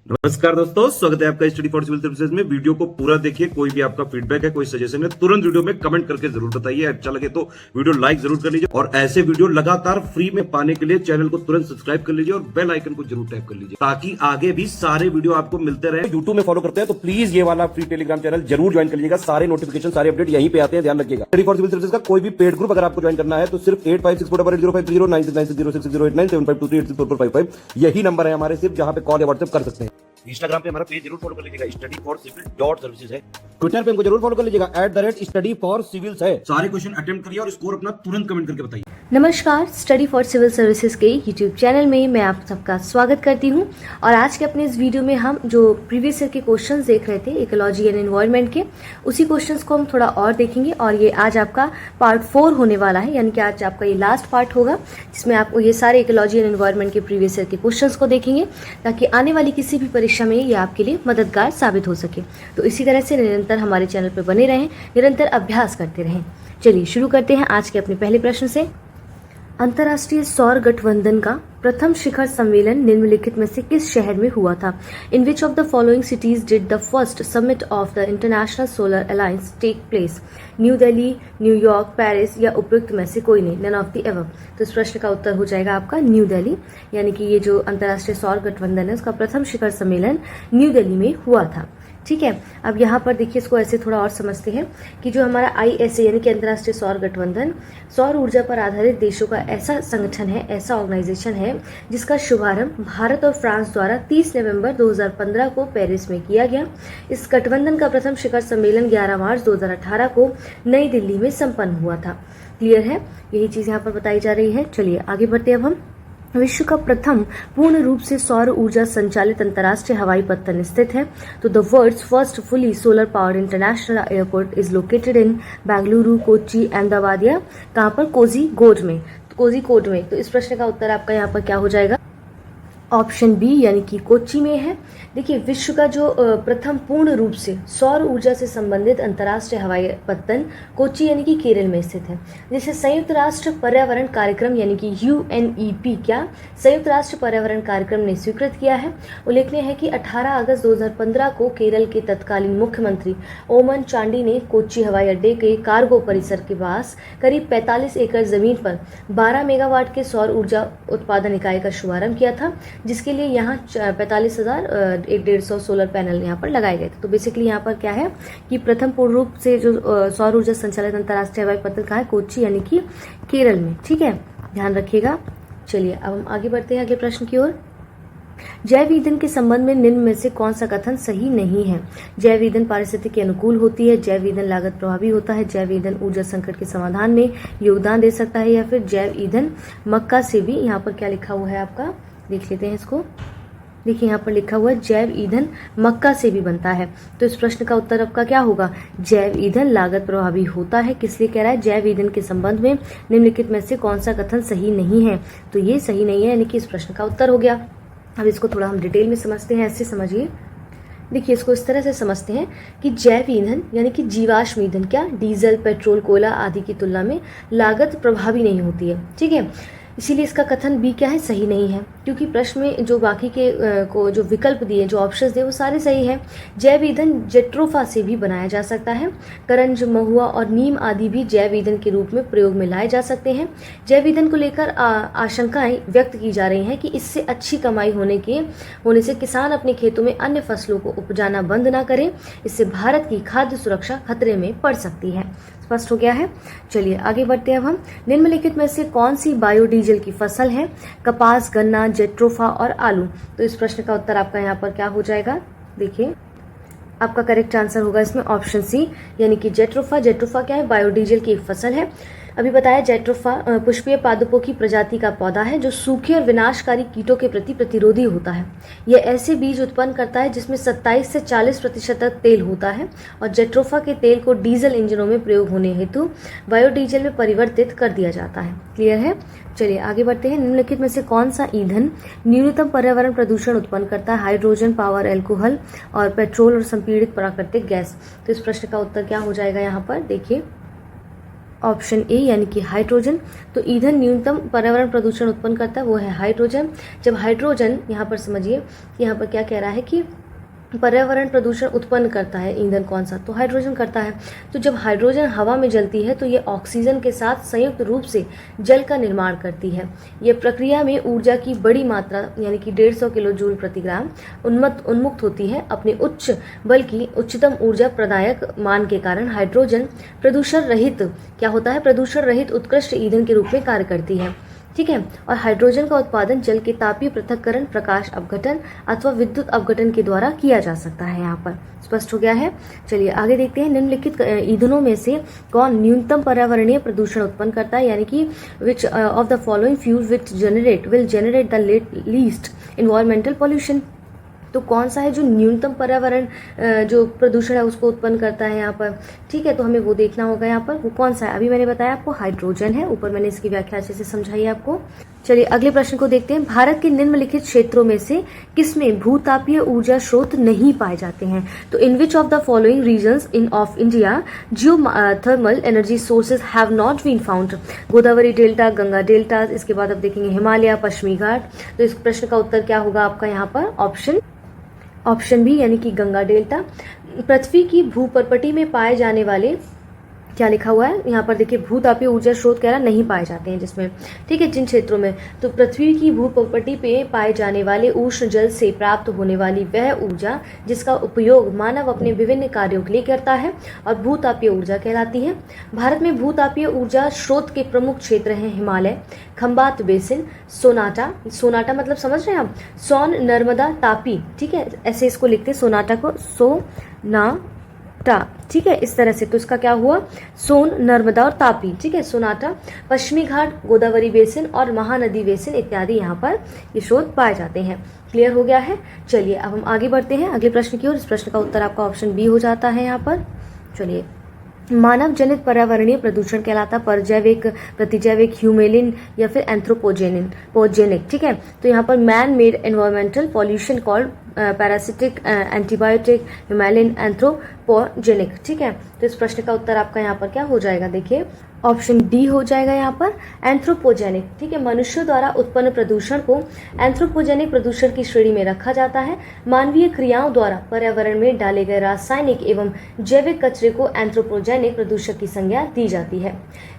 नमस्कार दोस्तों, स्वागत है आपका स्टडी फॉर सिविल सर्विसेज में। वीडियो को पूरा देखिए। कोई भी आपका फीडबैक है, कोई सजेशन है, तुरंत वीडियो में कमेंट करके जरूर बताइए। अच्छा लगे तो वीडियो लाइक जरूर कर लीजिए और ऐसे वीडियो लगातार फ्री में पाने के लिए चैनल को तुरंत सब्सक्राइब कर लीजिए और बेल आइकन को जरूर टैप कर लीजिए ताकि आगे भी सारे वीडियो आपको मिलते रहे। यूट्यूब में फॉलो करते हैं तो प्लीज ये वाला फ्री टेलीग्राम चैनल जरूर ज्वाइन कर लीजिएगा। सारे नोटिफिकेशन, सारे अपडेट यहीं पे आते हैं, ध्यान रखिएगा। स्टडी फॉर सिविल सर्विसेज का कोई भी पेड ग्रुप अगर आपको ज्वाइन करना है तो सिर्फ 85648056066089746236089755 यही नंबर है हमारे, सिर्फ जहां पे कॉल या व्हाट्सएप कर सकते हैं। इंस्टाग्राम पे हमारा पेज जरूर फॉलो कर लीजिएगा, study for civil dot services है। ट्विटर पे हमको जरूर फॉलो कर लीजिएगा, @study for civils है। सारे क्वेश्चन अटेम्प्ट करिए और स्कोर अपना तुरंत कमेंट करके बताइए। नमस्कार, स्टडी फॉर सिविल सर्विसेज के यूट्यूब चैनल में मैं आप सबका स्वागत करती हूं। और आज के अपने इस वीडियो में हम जो प्रीवियस ईयर के क्वेश्चंस देख रहे थे इकोलॉजी एंड एनवायरनमेंट के, उसी क्वेश्चंस को हम थोड़ा और देखेंगे। और ये आज आपका पार्ट 4 होने वाला है, यानी कि आज आपका ये लास्ट पार्ट होगा जिसमें आपको ये सारे इकोलॉजी एंड एनवायरनमेंट के प्रीवियस ईयर के क्वेश्चंस को देखेंगे ताकि आने वाली किसी भी परीक्षा में ये आपके लिए मददगार साबित हो सके। तो इसी तरह से निरंतर हमारे चैनल पर बने रहें, निरंतर अभ्यास करते रहें। चलिए शुरू करते हैं आज के अपने पहले प्रश्न से। अंतर्राष्ट्रीय सौर गठबंधन का प्रथम शिखर सम्मेलन निम्नलिखित में से किस शहर में हुआ था? In which of the following cities did the first summit of the international solar alliance take place? New Delhi, New York, Paris या उपयुक्त में से कोई नहीं, नन ऑफ द एबव। तो इस प्रश्न का उत्तर हो जाएगा आपका न्यू दिल्ली, यानी कि ये जो अंतर्राष्ट्रीय सौर गठबंधन है उसका प्रथम शिखर सम्मेलन न्यू दिल्ली में हुआ था। ठीक है, अब यहाँ पर देखिए, इसको ऐसे थोड़ा और समझते हैं कि जो हमारा ISA यानी कि अंतर्राष्ट्रीय सौर गठबंधन सौर ऊर्जा पर आधारित देशों का ऐसा संगठन है, ऐसा ऑर्गेनाइजेशन है जिसका शुभारंभ भारत और फ्रांस द्वारा 30 नवंबर 2015 को पेरिस में किया गया। इस गठबंधन का प्रथम शिखर सम्मेलन 11 मार्च 2018 को नई दिल्ली में संपन्न हुआ था। क्लियर है, यही चीज यहाँ पर बताई जा रही है। चलिए आगे बढ़ते हैं। अब हम विश्व का प्रथम पूर्ण रूप से सौर ऊर्जा संचालित अंतर्राष्ट्रीय हवाई पत्तन स्थित है। तो the world's first fully solar powered international airport is located in Bengaluru, Kochi, Ahmedabad या कहाँ पर? कोझीकोड में। कोझीकोड में। तो इस प्रश्न का उत्तर आपका यहाँ पर क्या हो जाएगा? ऑप्शन बी, यानी कि कोच्चि में है। देखिए, विश्व का जो प्रथम पूर्ण रूप से सौर ऊर्जा से संबंधित अंतर्राष्ट्रीय हवाई पत्तन कोच्चि यानी कि केरल में स्थित है, जिसे संयुक्त राष्ट्र पर्यावरण कार्यक्रम यानी कि UNEP क्या संयुक्त राष्ट्र पर्यावरण कार्यक्रम ने स्वीकृत किया है। उल्लेखनीय है कि 18 अगस्त 2015 को केरल के तत्कालीन मुख्यमंत्री ओमन चांडी ने कोच्चि हवाई अड्डे के कार्गो परिसर के पास करीब 45 एकड़ जमीन पर 12 मेगावाट के सौर ऊर्जा उत्पादन इकाई का शुभारंभ किया था, जिसके लिए यहाँ 45,150 सोलर पैनल यहाँ पर लगाए गए थे। तो बेसिकली यहाँ पर क्या है कि प्रथम पूर्ण रूप से जो सौर ऊर्जा संचालित अंतर्राष्ट्रीय हवाई पत्तन कहाँ है? कोच्चि यानी कि केरल में। ठीक है, ध्यान रखिएगा। चलिए अब हम आगे बढ़ते हैं अगले प्रश्न की ओर। जैव ईंधन के संबंध में निम्न में से कौन सा कथन सही नहीं है? जैव ईंधन पारिस्थितिकी के अनुकूल होती है, जैव ईंधन लागत प्रभावी होता है, जैव ईंधन ऊर्जा संकट के समाधान में योगदान दे सकता है, या फिर जैव ईंधन मक्का से भी, यहाँ पर क्या लिखा हुआ है आपका, देख लेते हैं इसको। देखिए यहाँ पर लिखा हुआ है जैव ईंधन मक्का से भी बनता है। तो इस प्रश्न का उत्तर आपका क्या होगा? जैव ईंधन लागत प्रभावी होता है। किस लिए कह रहा है? जैव ईंधन के संबंध में निम्नलिखित में से कौन सा कथन सही नहीं है? तो ये सही नहीं है, यानी कि इस प्रश्न का उत्तर हो गया। अब इसको थोड़ा हम डिटेल में समझते हैं, ऐसे समझिए। देखिए, इसको इस तरह से समझते हैं कि जैव ईंधन यानी कि जीवाश्म ईंधन क्या डीजल, पेट्रोल, कोयला आदि की तुलना में लागत प्रभावी नहीं होती है। ठीक है, इसीलिए इसका कथन बी क्या है? सही नहीं है, क्योंकि प्रश्न में जो बाकी के को जो विकल्प दिए, जो ऑप्शंस दिए, वो सारे सही हैं। जैव ईंधन जेट्रोफा से भी बनाया जा सकता है। करंज, महुआ और नीम आदि भी जैव ईंधन के रूप में प्रयोग में लाए जा सकते हैं। जैव ईंधन को लेकर आशंकाएं व्यक्त की जा रही हैं कि इससे अच्छी कमाई होने से किसान अपने खेतों में अन्य फसलों को उपजाना बंद ना करें। इससे भारत की खाद्य सुरक्षा खतरे में पड़ सकती है। स्पष्ट हो गया है। चलिए आगे बढ़ते हैं। अब हम निम्नलिखित में से कौन सी बायोडीजल की फसल है? कपास, गन्ना, जेट्रोफा और आलू। तो इस प्रश्न का उत्तर आपका यहाँ पर क्या हो जाएगा? देखिए, आपका करेक्ट आंसर होगा इसमें ऑप्शन सी, यानी कि जेट्रोफा। जेट्रोफा क्या है? बायोडीजल की एक फसल है। अभी बताया, जेट्रोफा पुष्पीय पादपों की प्रजाति का पौधा है जो सूखे और विनाशकारी कीटों के प्रति प्रतिरोधी होता है। यह ऐसे बीज उत्पन्न करता है जिसमें 27 से 40% तक तेल होता है, और जेट्रोफा के तेल को डीजल इंजनों में प्रयोग होने हेतु बायोडीजल में परिवर्तित कर दिया जाता है। क्लियर है? चलिए आगे बढ़ते हैं। निम्नलिखित में से कौन सा ईंधन न्यूनतम पर्यावरण प्रदूषण उत्पन्न करता है? हाइड्रोजन, पावर, अल्कोहल और पेट्रोल और संपीड़ित प्राकृतिक गैस। तो इस प्रश्न का उत्तर क्या हो जाएगा यहाँ पर? देखिए, ऑप्शन ए यानी कि हाइड्रोजन। तो ईंधन न्यूनतम पर्यावरण प्रदूषण उत्पन्न करता है वो है हाइड्रोजन। जब हाइड्रोजन, यहाँ पर समझिए कि यहाँ पर क्या कह रहा है कि पर्यावरण प्रदूषण उत्पन्न करता है ईंधन कौन सा, तो हाइड्रोजन करता है। तो जब हाइड्रोजन हवा में जलती है तो ये ऑक्सीजन के साथ संयुक्त रूप से जल का निर्माण करती है। ये प्रक्रिया में ऊर्जा की बड़ी मात्रा यानी कि 150 किलो जूल प्रति ग्राम उन्मुक्त होती है। अपने उच्च बल्कि उच्चतम ऊर्जा प्रदायक मान के कारण हाइड्रोजन प्रदूषण रहित क्या होता है, प्रदूषण रहित उत्कृष्ट ईंधन के रूप में कार्य करती है। ठीक है। और हाइड्रोजन का उत्पादन जल के तापीय पृथक्करण, प्रकाश अपघटन अथवा विद्युत अपघटन के द्वारा किया जा सकता है। यहाँ पर स्पष्ट हो गया है। चलिए आगे देखते हैं, निम्नलिखित ईंधनों में से कौन न्यूनतम पर्यावरणीय प्रदूषण उत्पन्न करता है, यानी कि विच of the following fuel will generate the least environmental pollution. तो कौन सा है जो न्यूनतम पर्यावरण जो प्रदूषण है उसको उत्पन्न करता है यहाँ पर। ठीक है, तो हमें वो देखना होगा यहाँ पर वो कौन सा है। अभी मैंने बताया आपको हाइड्रोजन है, ऊपर मैंने इसकी व्याख्या अच्छे से समझाई है आपको। चलिए अगले प्रश्न को देखते हैं। भारत के निम्नलिखित क्षेत्रों में से किसमें भूतापीय ऊर्जा स्रोत नहीं पाए जाते हैं। तो in which of the following regions in of India geothermal energy sources have not been found. Godavari delta, Ganga delta, इसके बाद अब देखेंगे हिमालय, पश्चिमी घाट। तो इस प्रश्न का उत्तर क्या होगा आपका यहाँ पर, ऑप्शन बी यानी कि गंगा डेल्टा। पृथ्वी की भूपर्पटी में पाए जाने वाले, क्या लिखा हुआ है यहाँ पर देखिए, भूतापीय ऊर्जा स्रोत कह रहा नहीं पाए जाते हैं जिसमें, ठीक है, जिन क्षेत्रों में। तो पृथ्वी की भूपर्पटी पे पाए जाने वाले उष्ण जल से प्राप्त होने वाली वह ऊर्जा जिसका उपयोग मानव अपने विभिन्न कार्यों के लिए करता है और भूतापीय ऊर्जा कहलाती है। भारत में भूतापीय ऊर्जा स्रोत के प्रमुख क्षेत्र हैं हिमालय, खंबात बेसिन, सोनाटा मतलब समझ रहे हैं आप, सोन, नर्मदा, तापी। ठीक है, ऐसे इसको लिखते हैं सोनाटा को, सोनाटा। ठीक है, इस तरह से। तो इसका क्या हुआ, सोन, नर्मदा और तापी। ठीक है, सोनाटा, पश्चिमी घाट, गोदावरी बेसिन और महानदी बेसिन इत्यादि यहाँ पर ये स्रोत पाए जाते हैं। क्लियर हो गया है। चलिए अब हम आगे बढ़ते हैं अगले प्रश्न की ओर। इस प्रश्न का उत्तर आपका ऑप्शन बी हो जाता है यहाँ पर। चलिए, मानव जनित पर्यावरणीय प्रदूषण कहलाता परजैविक, प्रतिजैविक, ह्यूमेलिन या फिर एंथ्रोपोजेनिक। ठीक है, तो यहाँ पर man made environmental pollution called parasitic, antibiotic, ह्यूमेलिन, एंथ्रोपोजेनिक। ठीक है, तो इस प्रश्न का उत्तर आपका यहाँ पर क्या हो जाएगा, देखिए ऑप्शन डी हो जाएगा यहाँ पर, एंथ्रोपोजेनिक। ठीक है, मनुष्यों द्वारा उत्पन्न प्रदूषण को एंथ्रोपोजेनिक प्रदूषण की श्रेणी में रखा जाता है। मानवीय क्रियाओं द्वारा पर्यावरण में डाले गए रासायनिक एवं जैविक कचरे को एंथ्रोपोजेनिक प्रदूषक की संज्ञा दी जाती है।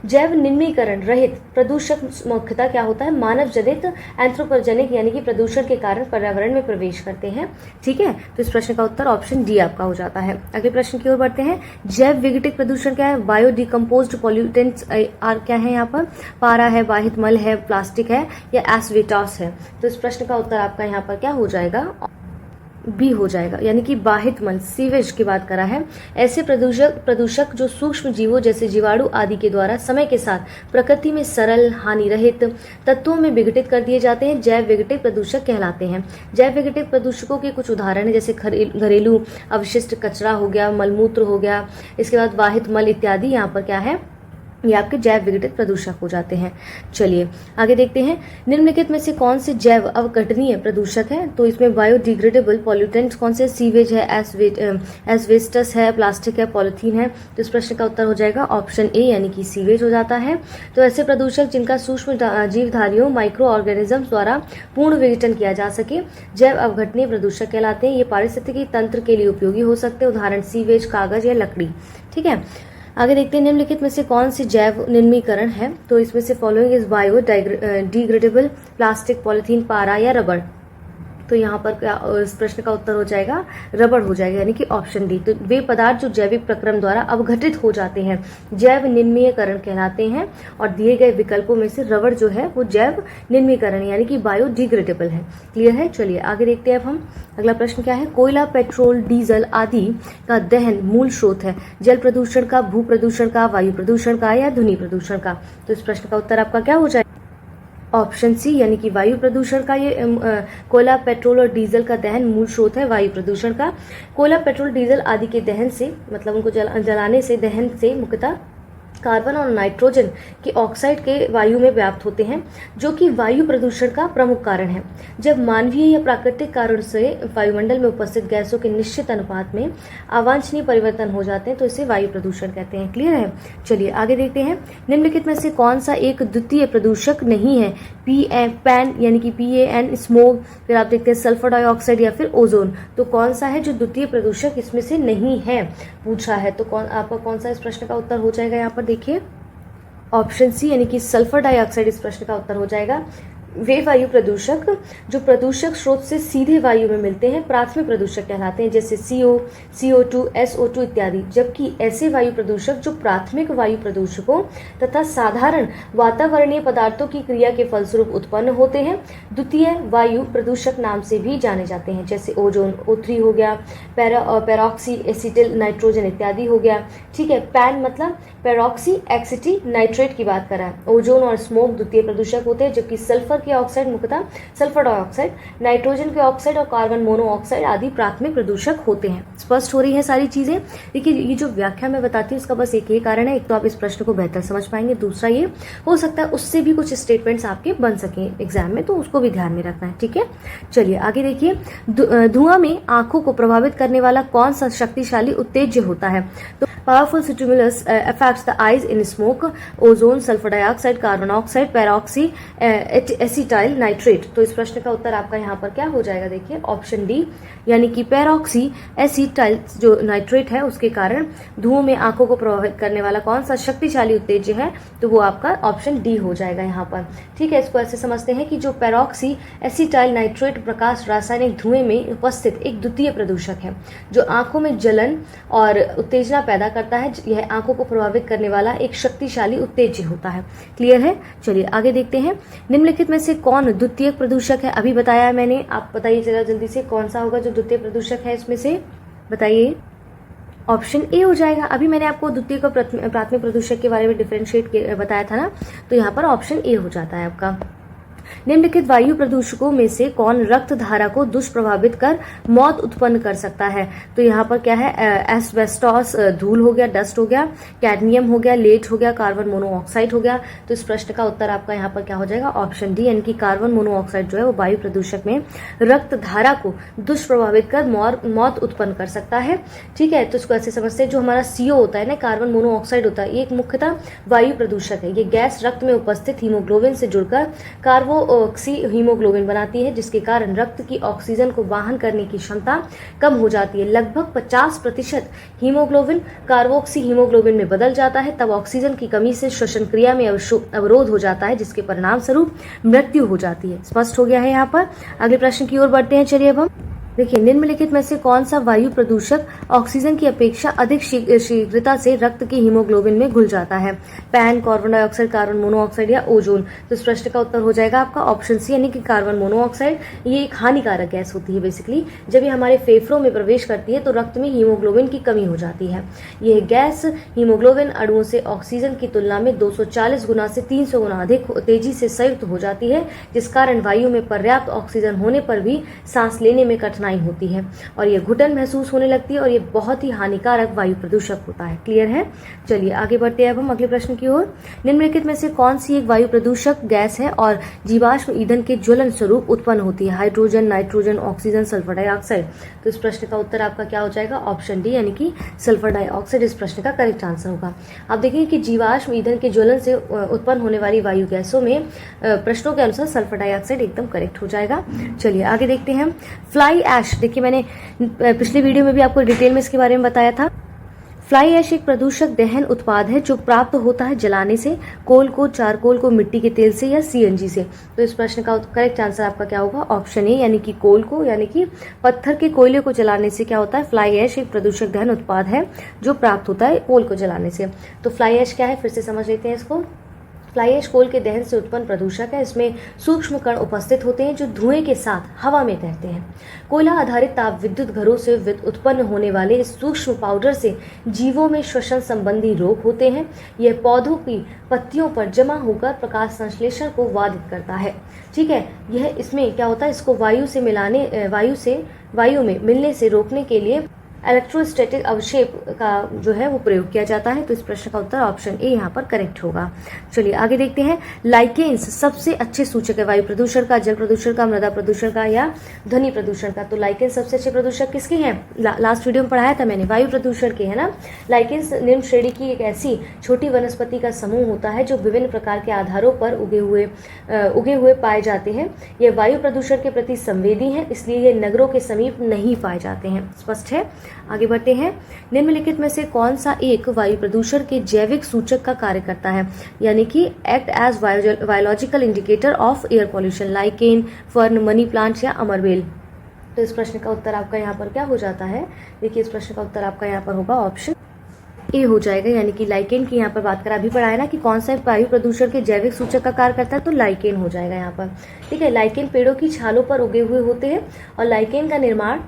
जैव निम्नीकरण रहित प्रदूषक मुख्यतः क्या होता है, मानव जनित एंथ्रोपोजेनिक यानी कि प्रदूषण के कारण पर्यावरण में प्रवेश करते हैं। ठीक है, तो इस प्रश्न का उत्तर ऑप्शन डी आपका हो जाता है। अगले प्रश्न की ओर बढ़ते हैं। जैव विघटित प्रदूषण क्या है, बायोडिकम्पोज्ड पॉल्यूटेंट आर क्या है यहाँ पर, पारा है, वाहित मल है, प्लास्टिक है या एस्बेस्टॉस है। तो इस प्रश्न का उत्तर आपका यहाँ पर क्या हो जाएगा, बी हो जाएगा, यानी कि बाहित मल, सीवेज की बात करा है। ऐसे प्रदूषक जो सूक्ष्म जीवों जैसे जीवाणु आदि के द्वारा समय के साथ प्रकृति में सरल, हानि रहित तत्वों में विघटित कर दिए जाते हैं, जैव विघटित प्रदूषक कहलाते हैं। जैव विघटित प्रदूषकों के कुछ उदाहरण है जैसे घरेलू अवशिष्ट कचरा हो गया, मलमूत्र हो गया, इसके बाद वाहित मल इत्यादि यहाँ पर क्या है, ये आपके जैव विघटित प्रदूषक हो जाते हैं। चलिए आगे देखते हैं, निम्नलिखित में से कौन से जैव अवघटनीय प्रदूषक है। तो इसमें बायोडिग्रेडेबल पॉल्यूटेंट्स कौन से, सीवेज है, एस्बेस्टस है, प्लास्टिक है, पॉलिथीन है। तो इस प्रश्न का उत्तर हो जाएगा ऑप्शन ए यानी कि सीवेज हो जाता है। तो ऐसे प्रदूषक जिनका सूक्ष्म जीवधारियों माइक्रो ऑर्गेनिजम्स द्वारा पूर्ण विघटन किया जा सके जैव अवघटनीय प्रदूषक कहलाते हैं। ये पारिस्थितिकी तंत्र के लिए उपयोगी हो सकते हैं, उदाहरण सीवेज, कागज या लकड़ी। ठीक है, आगे देखते हैं निम्नलिखित में से कौन सी जैव निम्नीकरण है। तो इसमें से following is bio degradable, plastic, polythene, पारा या रबड़। तो यहाँ पर इस प्रश्न का उत्तर हो जाएगा रबड़ हो जाएगा, यानी कि ऑप्शन डी। तो वे पदार्थ जो जैविक प्रक्रम द्वारा अवघटित हो जाते हैं जैव निम्नीकरण कहलाते हैं, और दिए गए विकल्पों में से रबड़ जो है वो जैव निम्नीकरण यानी कि बायोडिग्रेडेबल है। क्लियर है। चलिए आगे देखते हैं अब हम। अगला प्रश्न क्या है, कोयला, पेट्रोल, डीजल आदि का दहन मूल स्रोत है जल प्रदूषण का, भू प्रदूषण का, वायु प्रदूषण का या ध्वनि प्रदूषण का। तो इस प्रश्न का उत्तर आपका क्या हो जाएगा, ऑप्शन सी यानी कि वायु प्रदूषण का। ये कोयला, पेट्रोल और डीजल का दहन मूल स्रोत है वायु प्रदूषण का। कोयला, पेट्रोल, डीजल आदि के दहन से मतलब उनको जलाने से, दहन से मुख्यतः कार्बन और नाइट्रोजन के ऑक्साइड के वायु में व्याप्त होते हैं, जो कि वायु प्रदूषण का प्रमुख कारण है। जब मानवीय या प्राकृतिक कारण से वायुमंडल में उपस्थित गैसों के निश्चित अनुपात में अवांछनीय परिवर्तन हो जाते हैं तो इसे वायु प्रदूषण कहते हैं। क्लियर है? चलिए आगे देखते हैं। निम्नलिखित में से कौन सा एक द्वितीय प्रदूषक नहीं है? पैन यानी कि PAN स्मोक, फिर आप देखते हैं सल्फर डाइऑक्साइड या फिर ओजोन। तो कौन सा है जो द्वितीय प्रदूषक इसमें से नहीं है पूछा है, तो आपका कौन सा इस प्रश्न का उत्तर हो जाएगा? यहाँ पर देखिए ऑप्शन सी यानी कि सल्फर डाइऑक्साइड इस प्रश्न का उत्तर हो जाएगा। वे वायु प्रदूषक जो प्रदूषक स्रोत से सीधे वायु में मिलते हैं प्राथमिक प्रदूषक कहलाते हैं, जैसे CO, CO2, SO2 इत्यादि। जबकि ऐसे वायु प्रदूषक जो प्राथमिक वायु प्रदूषकों तथा साधारण वातावरणीय पदार्थों की क्रिया के फलस्वरूप उत्पन्न होते हैं द्वितीय वायु प्रदूषक नाम से भी जाने जाते हैं, जैसे ओजोन O3 हो गया, पेरोक्सी एसिटिल नाइट्रोजन इत्यादि हो गया। ठीक है, पैन मतलब पेरोक्सी एक्सिटी नाइट्रेट की बात कर रहा है। ओजोन और स्मोक द्वितीय प्रदूषक होते हैं, जबकि सल्फर के ऑक्साइड मुख्यतः सल्फर डाइऑक्साइड, नाइट्रोजन के ऑक्साइड और कार्बन मोनोऑक्साइड आदि प्राथमिक प्रदूषक होते हैं। स्पष्ट हो रही है सारी चीजें? देखिए ये जो व्याख्या मैं बताती हूँ इसका बस एक ही कारण है, एक तो आप इस प्रश्न को बेहतर समझ पाएंगे, दूसरा ये हो सकता है उससे भी कुछ स्टेटमेंट्स आपके बन सके एग्जाम में, तो उसको भी ध्यान में रखना है। ठीक है, चलिए आगे देखिए। धुआं में आंखों को प्रभावित करने वाला कौन सा शक्तिशाली उत्तेज्य होता है? तो powerful stimulus affects the eyes in smoke, ozone, sulphur dioxide, carbon oxide, peroxy acetyl nitrate. तो इस प्रश्न का उत्तर आपका यहाँ पर क्या हो जाएगा? देखिए ऑप्शन डी यानी कि पेरोक्सी एसिटाइल जो नाइट्रेट है उसके कारण धुओं में आंखों को प्रभावित करने वाला कौन सा शक्तिशाली उत्तेज्य है, तो वो आपका ऑप्शन डी हो जाएगा यहाँ पर। ठीक है, इसको ऐसे समझते हैं कि जो पेरोक्सी एसिटाइल नाइट्रेट प्रकाश रासायनिक धुएं में उपस्थित एक द्वितीय प्रदूषक है जो आंखों में जलन और उत्तेजना पैदा करता है। यह आंखों को प्रभावित करने वाला एक शक्तिशाली उत्तेज्य होता है। क्लियर है? चलिए आगे देखते हैं। निम्नलिखित में से कौन द्वितीय प्रदूषक है? अभी बताया है मैंने, आप बताइए जरा जल्दी से कौन सा होगा जो द्वितीय प्रदूषक है इसमें से, बताइए। ऑप्शन ए हो जाएगा। अभी मैंने आपको द्वितीय को प्राथमिक प्रदूषक के बारे में डिफरेंशिएट बताया था ना, तो यहाँ पर ऑप्शन ए हो जाता है आपका। निम्नलिखित वायु प्रदूषकों में से कौन रक्त धारा को दुष्प्रभावित कर मौत उत्पन्न कर सकता है? तो यहाँ पर क्या है? एस्बेस्टॉस धूल हो गया, डस्ट हो गया, कैडमियम हो गया, लेड हो गया, कार्बन मोनोऑक्साइड हो गया। तो इस प्रश्न का उत्तर आपका यहाँ पर क्या हो जाएगा? ऑप्शन डी यानी कि कार्बन मोनोऑक्साइड जो है वो वायु प्रदूषक में रक्त धारा को दुष्प्रभावित कर मौत उत्पन्न कर सकता है। ठीक है, तो इसको ऐसे समझते हैं, जो हमारा CO होता है ना, कार्बन मोनोऑक्साइड होता है, ये एक मुख्यतः वायु प्रदूषक है। ये गैस रक्त में उपस्थित हीमोग्लोबिन से जुड़कर कार्बोक्सी हीमोग्लोबिन बनाती है, जिसके कारण रक्त की ऑक्सीजन को वहन करने की क्षमता कम हो जाती है। लगभग 50% हीमोग्लोबिन कार्बोक्सी हीमोग्लोबिन में बदल जाता है, तब ऑक्सीजन की कमी से श्वसन क्रिया में अवरोध हो जाता है, जिसके परिणाम स्वरूप मृत्यु हो जाती है। स्पष्ट हो गया है यहाँ पर? अगले प्रश्न की ओर बढ़ते हैं। चलिए अब हम देखिए, निम्नलिखित में से कौन सा वायु प्रदूषक ऑक्सीजन की अपेक्षा अधिक शीघ्रता से रक्त के हीमोग्लोबिन में घुल जाता है? Pan, carbon dioxide, carbon monoxide या ओजोन? तो इस प्रश्न का उत्तर हो जाएगा आपका ऑप्शन सी यानी कि कार्बन मोनोऑक्साइड। ये एक हानिकारक गैस होती है। बेसिकली जब ये हमारे फेफड़ों में प्रवेश करती है तो रक्त में हीमोग्लोबिन की कमी हो जाती है। यह गैस हीमोग्लोबिन अणुओं से ऑक्सीजन की तुलना में 240 गुना से 300 गुना अधिक तेजी से संयुक्त हो जाती है, जिस कारण वायु में पर्याप्त ऑक्सीजन होने पर भी सांस लेने में कठिनाई होती है और ये घुटन महसूस होने लगती है और ये बहुत ही हानिकारक वायु प्रदूषक होता है। क्लियर है? चलिए आगे बढ़ते हैं अब हम अगले प्रश्न की ओर। निम्नलिखित में से कौन सी एक वायु प्रदूषक गैस है और जीवाश्म ईंधन के ज्वलन स्वरूप उत्पन्न होती है? Hydrogen, nitrogen, oxygen, sulphur dioxide? तो इस प्रश्न का उत्तर आपका क्या हो जाएगा? ऑप्शन डी यानी कि सल्फर डाइऑक्साइड इस प्रश्न का करेक्ट आंसर होगा। आप देखेंगे कि जीवाश्म ईंधन के ज्वलन से उत्पन्न होने वाली वायु गैसों में प्रश्नों के अनुसार सल्फर डाइऑक्साइड एकदम करेक्ट हो जाएगा। चलिए आगे देखते हैं। फ्लाई ऐश, देखिए मैंने पिछले वीडियो में भी आपको डिटेल में इसके बारे में बताया था। फ्लाई ऐश एक प्रदूषक दहन उत्पाद है जो प्राप्त होता है जलाने से, कोल को, चारकोल को, मिट्टी के तेल से या CNG से। तो इस प्रश्न का करेक्ट आंसर आपका क्या होगा? ऑप्शन ए यानी कि कोल को, यानी कि पत्थर के कोयले को जलाने से क्या होता है? फ्लाई ऐश एक प्रदूषक दहन उत्पाद है जो प्राप्त होता है कोल को जलाने से। तो फ्लाई ऐश क्या है, फिर से समझ लेते हैं इसको। फ्लाई ऐश कोल के दहन से उत्पन्न प्रदूषक है। इसमें सूक्ष्म कण उपस्थित होते हैं जो धुएं के साथ हवा में तैरते हैं। कोयला आधारित ताप विद्युत घरों से उत्पन्न होने वाले इस सूक्ष्म पाउडर से जीवों में श्वसन संबंधी रोग होते हैं। यह पौधों की पत्तियों पर जमा होकर प्रकाश संश्लेषण को बाधित करता है। ठीक है, यह इसमें क्या होता है, इसको वायु में मिलने से रोकने के लिए इलेक्ट्रोस्टैटिक अवक्षेप का जो है वो प्रयोग किया जाता है। तो इस प्रश्न का उत्तर ऑप्शन ए यहाँ पर करेक्ट होगा। चलिए आगे देखते हैं, लाइकेन्स सबसे अच्छे सूचक है वायु प्रदूषण का, जल प्रदूषण का, मृदा प्रदूषण का या ध्वनि प्रदूषण का। तो लाइकेन्स सबसे अच्छे प्रदूषक किसके हैं? लास्ट वीडियो में पढ़ाया था मैंने, वायु प्रदूषण के, है ना। लाइकेन्स निम्न श्रेणी की एक ऐसी छोटी वनस्पति का समूह होता है जो विभिन्न प्रकार के आधारों पर उगे हुए पाए जाते हैं। ये वायु प्रदूषण के प्रति संवेदी हैं, इसलिए ये नगरों के समीप नहीं पाए जाते हैं। स्पष्ट है? आगे बढ़ते हैं, निम्नलिखित में से कौन सा एक वायु प्रदूषण के जैविक सूचक का कार्य करता है, यानी कि act as biological indicator of air pollution? Lichen, fern, money plant या अमरबेल? तो इस प्रश्न का उत्तर आपका यहाँ पर क्या हो जाता है? देखिए, इस प्रश्न का उत्तर आपका यहाँ पर होगा ऑप्शन ए हो जाएगा, यानी कि लाइकेन की यहाँ पर बात करें, अभी पढ़ाया ना कि कौन सा वायु प्रदूषण के जैविक सूचक का कार्य करता है, तो लाइकेन हो जाएगा यहाँ पर। ठीक है, लाइकेन पेड़ों की छालों पर उगे हुए होते हैं और लाइकेन का निर्माण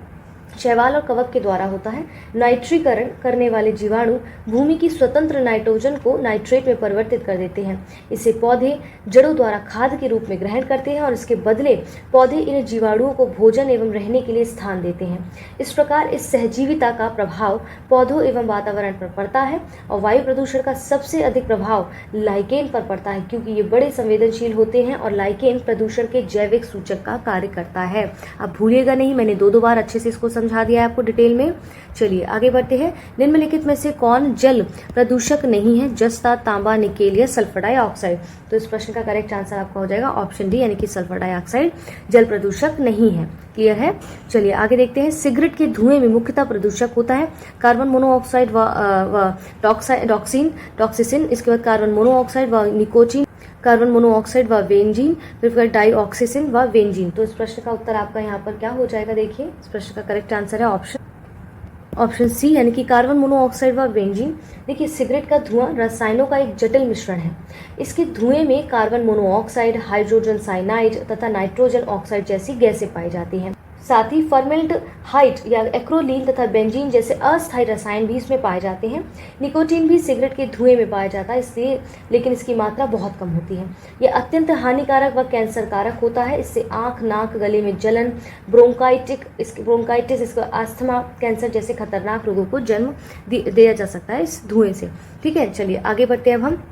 शैवाल और कवक के द्वारा होता है। नाइट्रीकरण करने वाले जीवाणु भूमि की स्वतंत्र नाइट्रोजन को नाइट्रेट में परिवर्तित कर देते हैं। इसे पौधे जड़ों द्वारा खाद के रूप में ग्रहण करते हैं और इसके बदले पौधे इन जीवाणुओं को भोजन एवं रहने के लिए स्थान देते हैं। इस प्रकार इस सहजीविता का प्रभाव पौधों एवं वातावरण पर पड़ता है और वायु प्रदूषण का सबसे अधिक प्रभाव लाइकेन पर पड़ता है, क्योंकि ये बड़े संवेदनशील होते हैं और लाइकेन प्रदूषण के जैविक सूचक का कार्य करता है। अब भूलिएगा नहीं, मैंने दो बार अच्छे से इसको समझा दिया है आपको डिटेल में। चलिए आगे बढ़ते हैं, निम्नलिखित में से कौन जल प्रदूषक नहीं है? जस्ता, तांबा, निकेल या सल्फर डाइऑक्साइड? तो इस प्रश्न का करेक्ट आंसर आपका हो जाएगा ऑप्शन डी, यानी कि सल्फर डाइऑक्साइड जल प्रदूषक नहीं है। क्लियर है? चलिए आगे देखते हैं, सिगरेट के धुएं में मुख्यतः प्रदूषक होता है कार्बन मोनोऑक्साइड व टॉक्सिसिन, इसके बाद कार्बन मोनोऑक्साइड व निकोटीन, कार्बन मोनोऑक्साइड व वेंजीन, फिर डाइऑक्सिसिन व वेंजीन। तो इस प्रश्न का उत्तर आपका यहाँ पर क्या हो जाएगा? देखिए, इस प्रश्न का करेक्ट आंसर है ऑप्शन सी, यानी कि कार्बन मोनोऑक्साइड व वेंजीन। देखिए, सिगरेट का धुआं रसायनों का एक जटिल मिश्रण है। इसके धुएं में कार्बन मोनोऑक्साइड, हाइड्रोजन साइनाइड तथा नाइट्रोजन ऑक्साइड जैसी गैसें पाई जाती हैं। साथ ही फॉर्मेल्डिहाइड या एक्रोलीन तथा बेंजीन जैसे अस्थायी रसायन भी इसमें पाए जाते हैं। निकोटीन भी सिगरेट के धुएं में पाया जाता है, इसलिए लेकिन इसकी मात्रा बहुत कम होती है। यह अत्यंत हानिकारक व कैंसर कारक होता है। इससे आंख, नाक, गले में जलन, ब्रोंकाइटिस, इसका अस्थमा, कैंसर जैसे खतरनाक रोगों को जन्म दिया जा सकता है इस धुएं से। ठीक है, चलिए आगे बढ़ते हैं अब हम।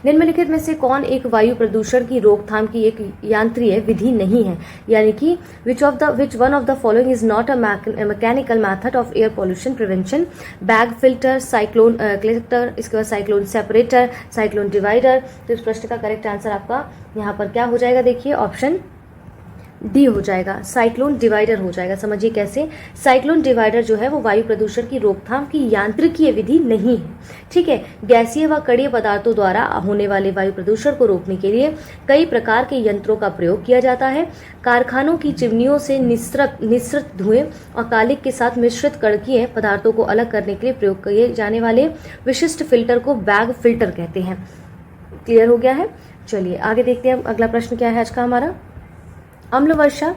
निम्नलिखित में से कौन एक वायु प्रदूषण की रोकथाम की एक यांत्रिक विधि नहीं है, यानी कि which one of the following is not a mechanical method of air pollution prevention? Bag filter, cyclone collector, इसके बाद साइक्लोन सेपरेटर, साइक्लोन डिवाइडर। तो इस प्रश्न का करेक्ट आंसर आपका यहाँ पर क्या हो जाएगा? देखिए, ऑप्शन डी हो जाएगा, साइक्लोन डिवाइडर हो जाएगा। समझिए कैसे, साइक्लोन डिवाइडर जो है वो वायु प्रदूषण की रोकथाम की यांत्रिकीय विधि नहीं है। ठीक है, गैसीय व कड़ीय पदार्थों द्वारा होने वाले वायु प्रदूषण को रोकने के लिए कई प्रकार के यंत्रों का प्रयोग किया जाता है। कारखानों की चिमनियों से निस्सृत धुएं और कालिक के साथ मिश्रित कणकीय पदार्थों को अलग करने के लिए प्रयोग किए जाने वाले विशिष्ट फिल्टर को बैग फिल्टर कहते हैं। क्लियर हो गया है? चलिए आगे देखते हैं, अगला प्रश्न क्या है आज का हमारा। अम्ल वर्षा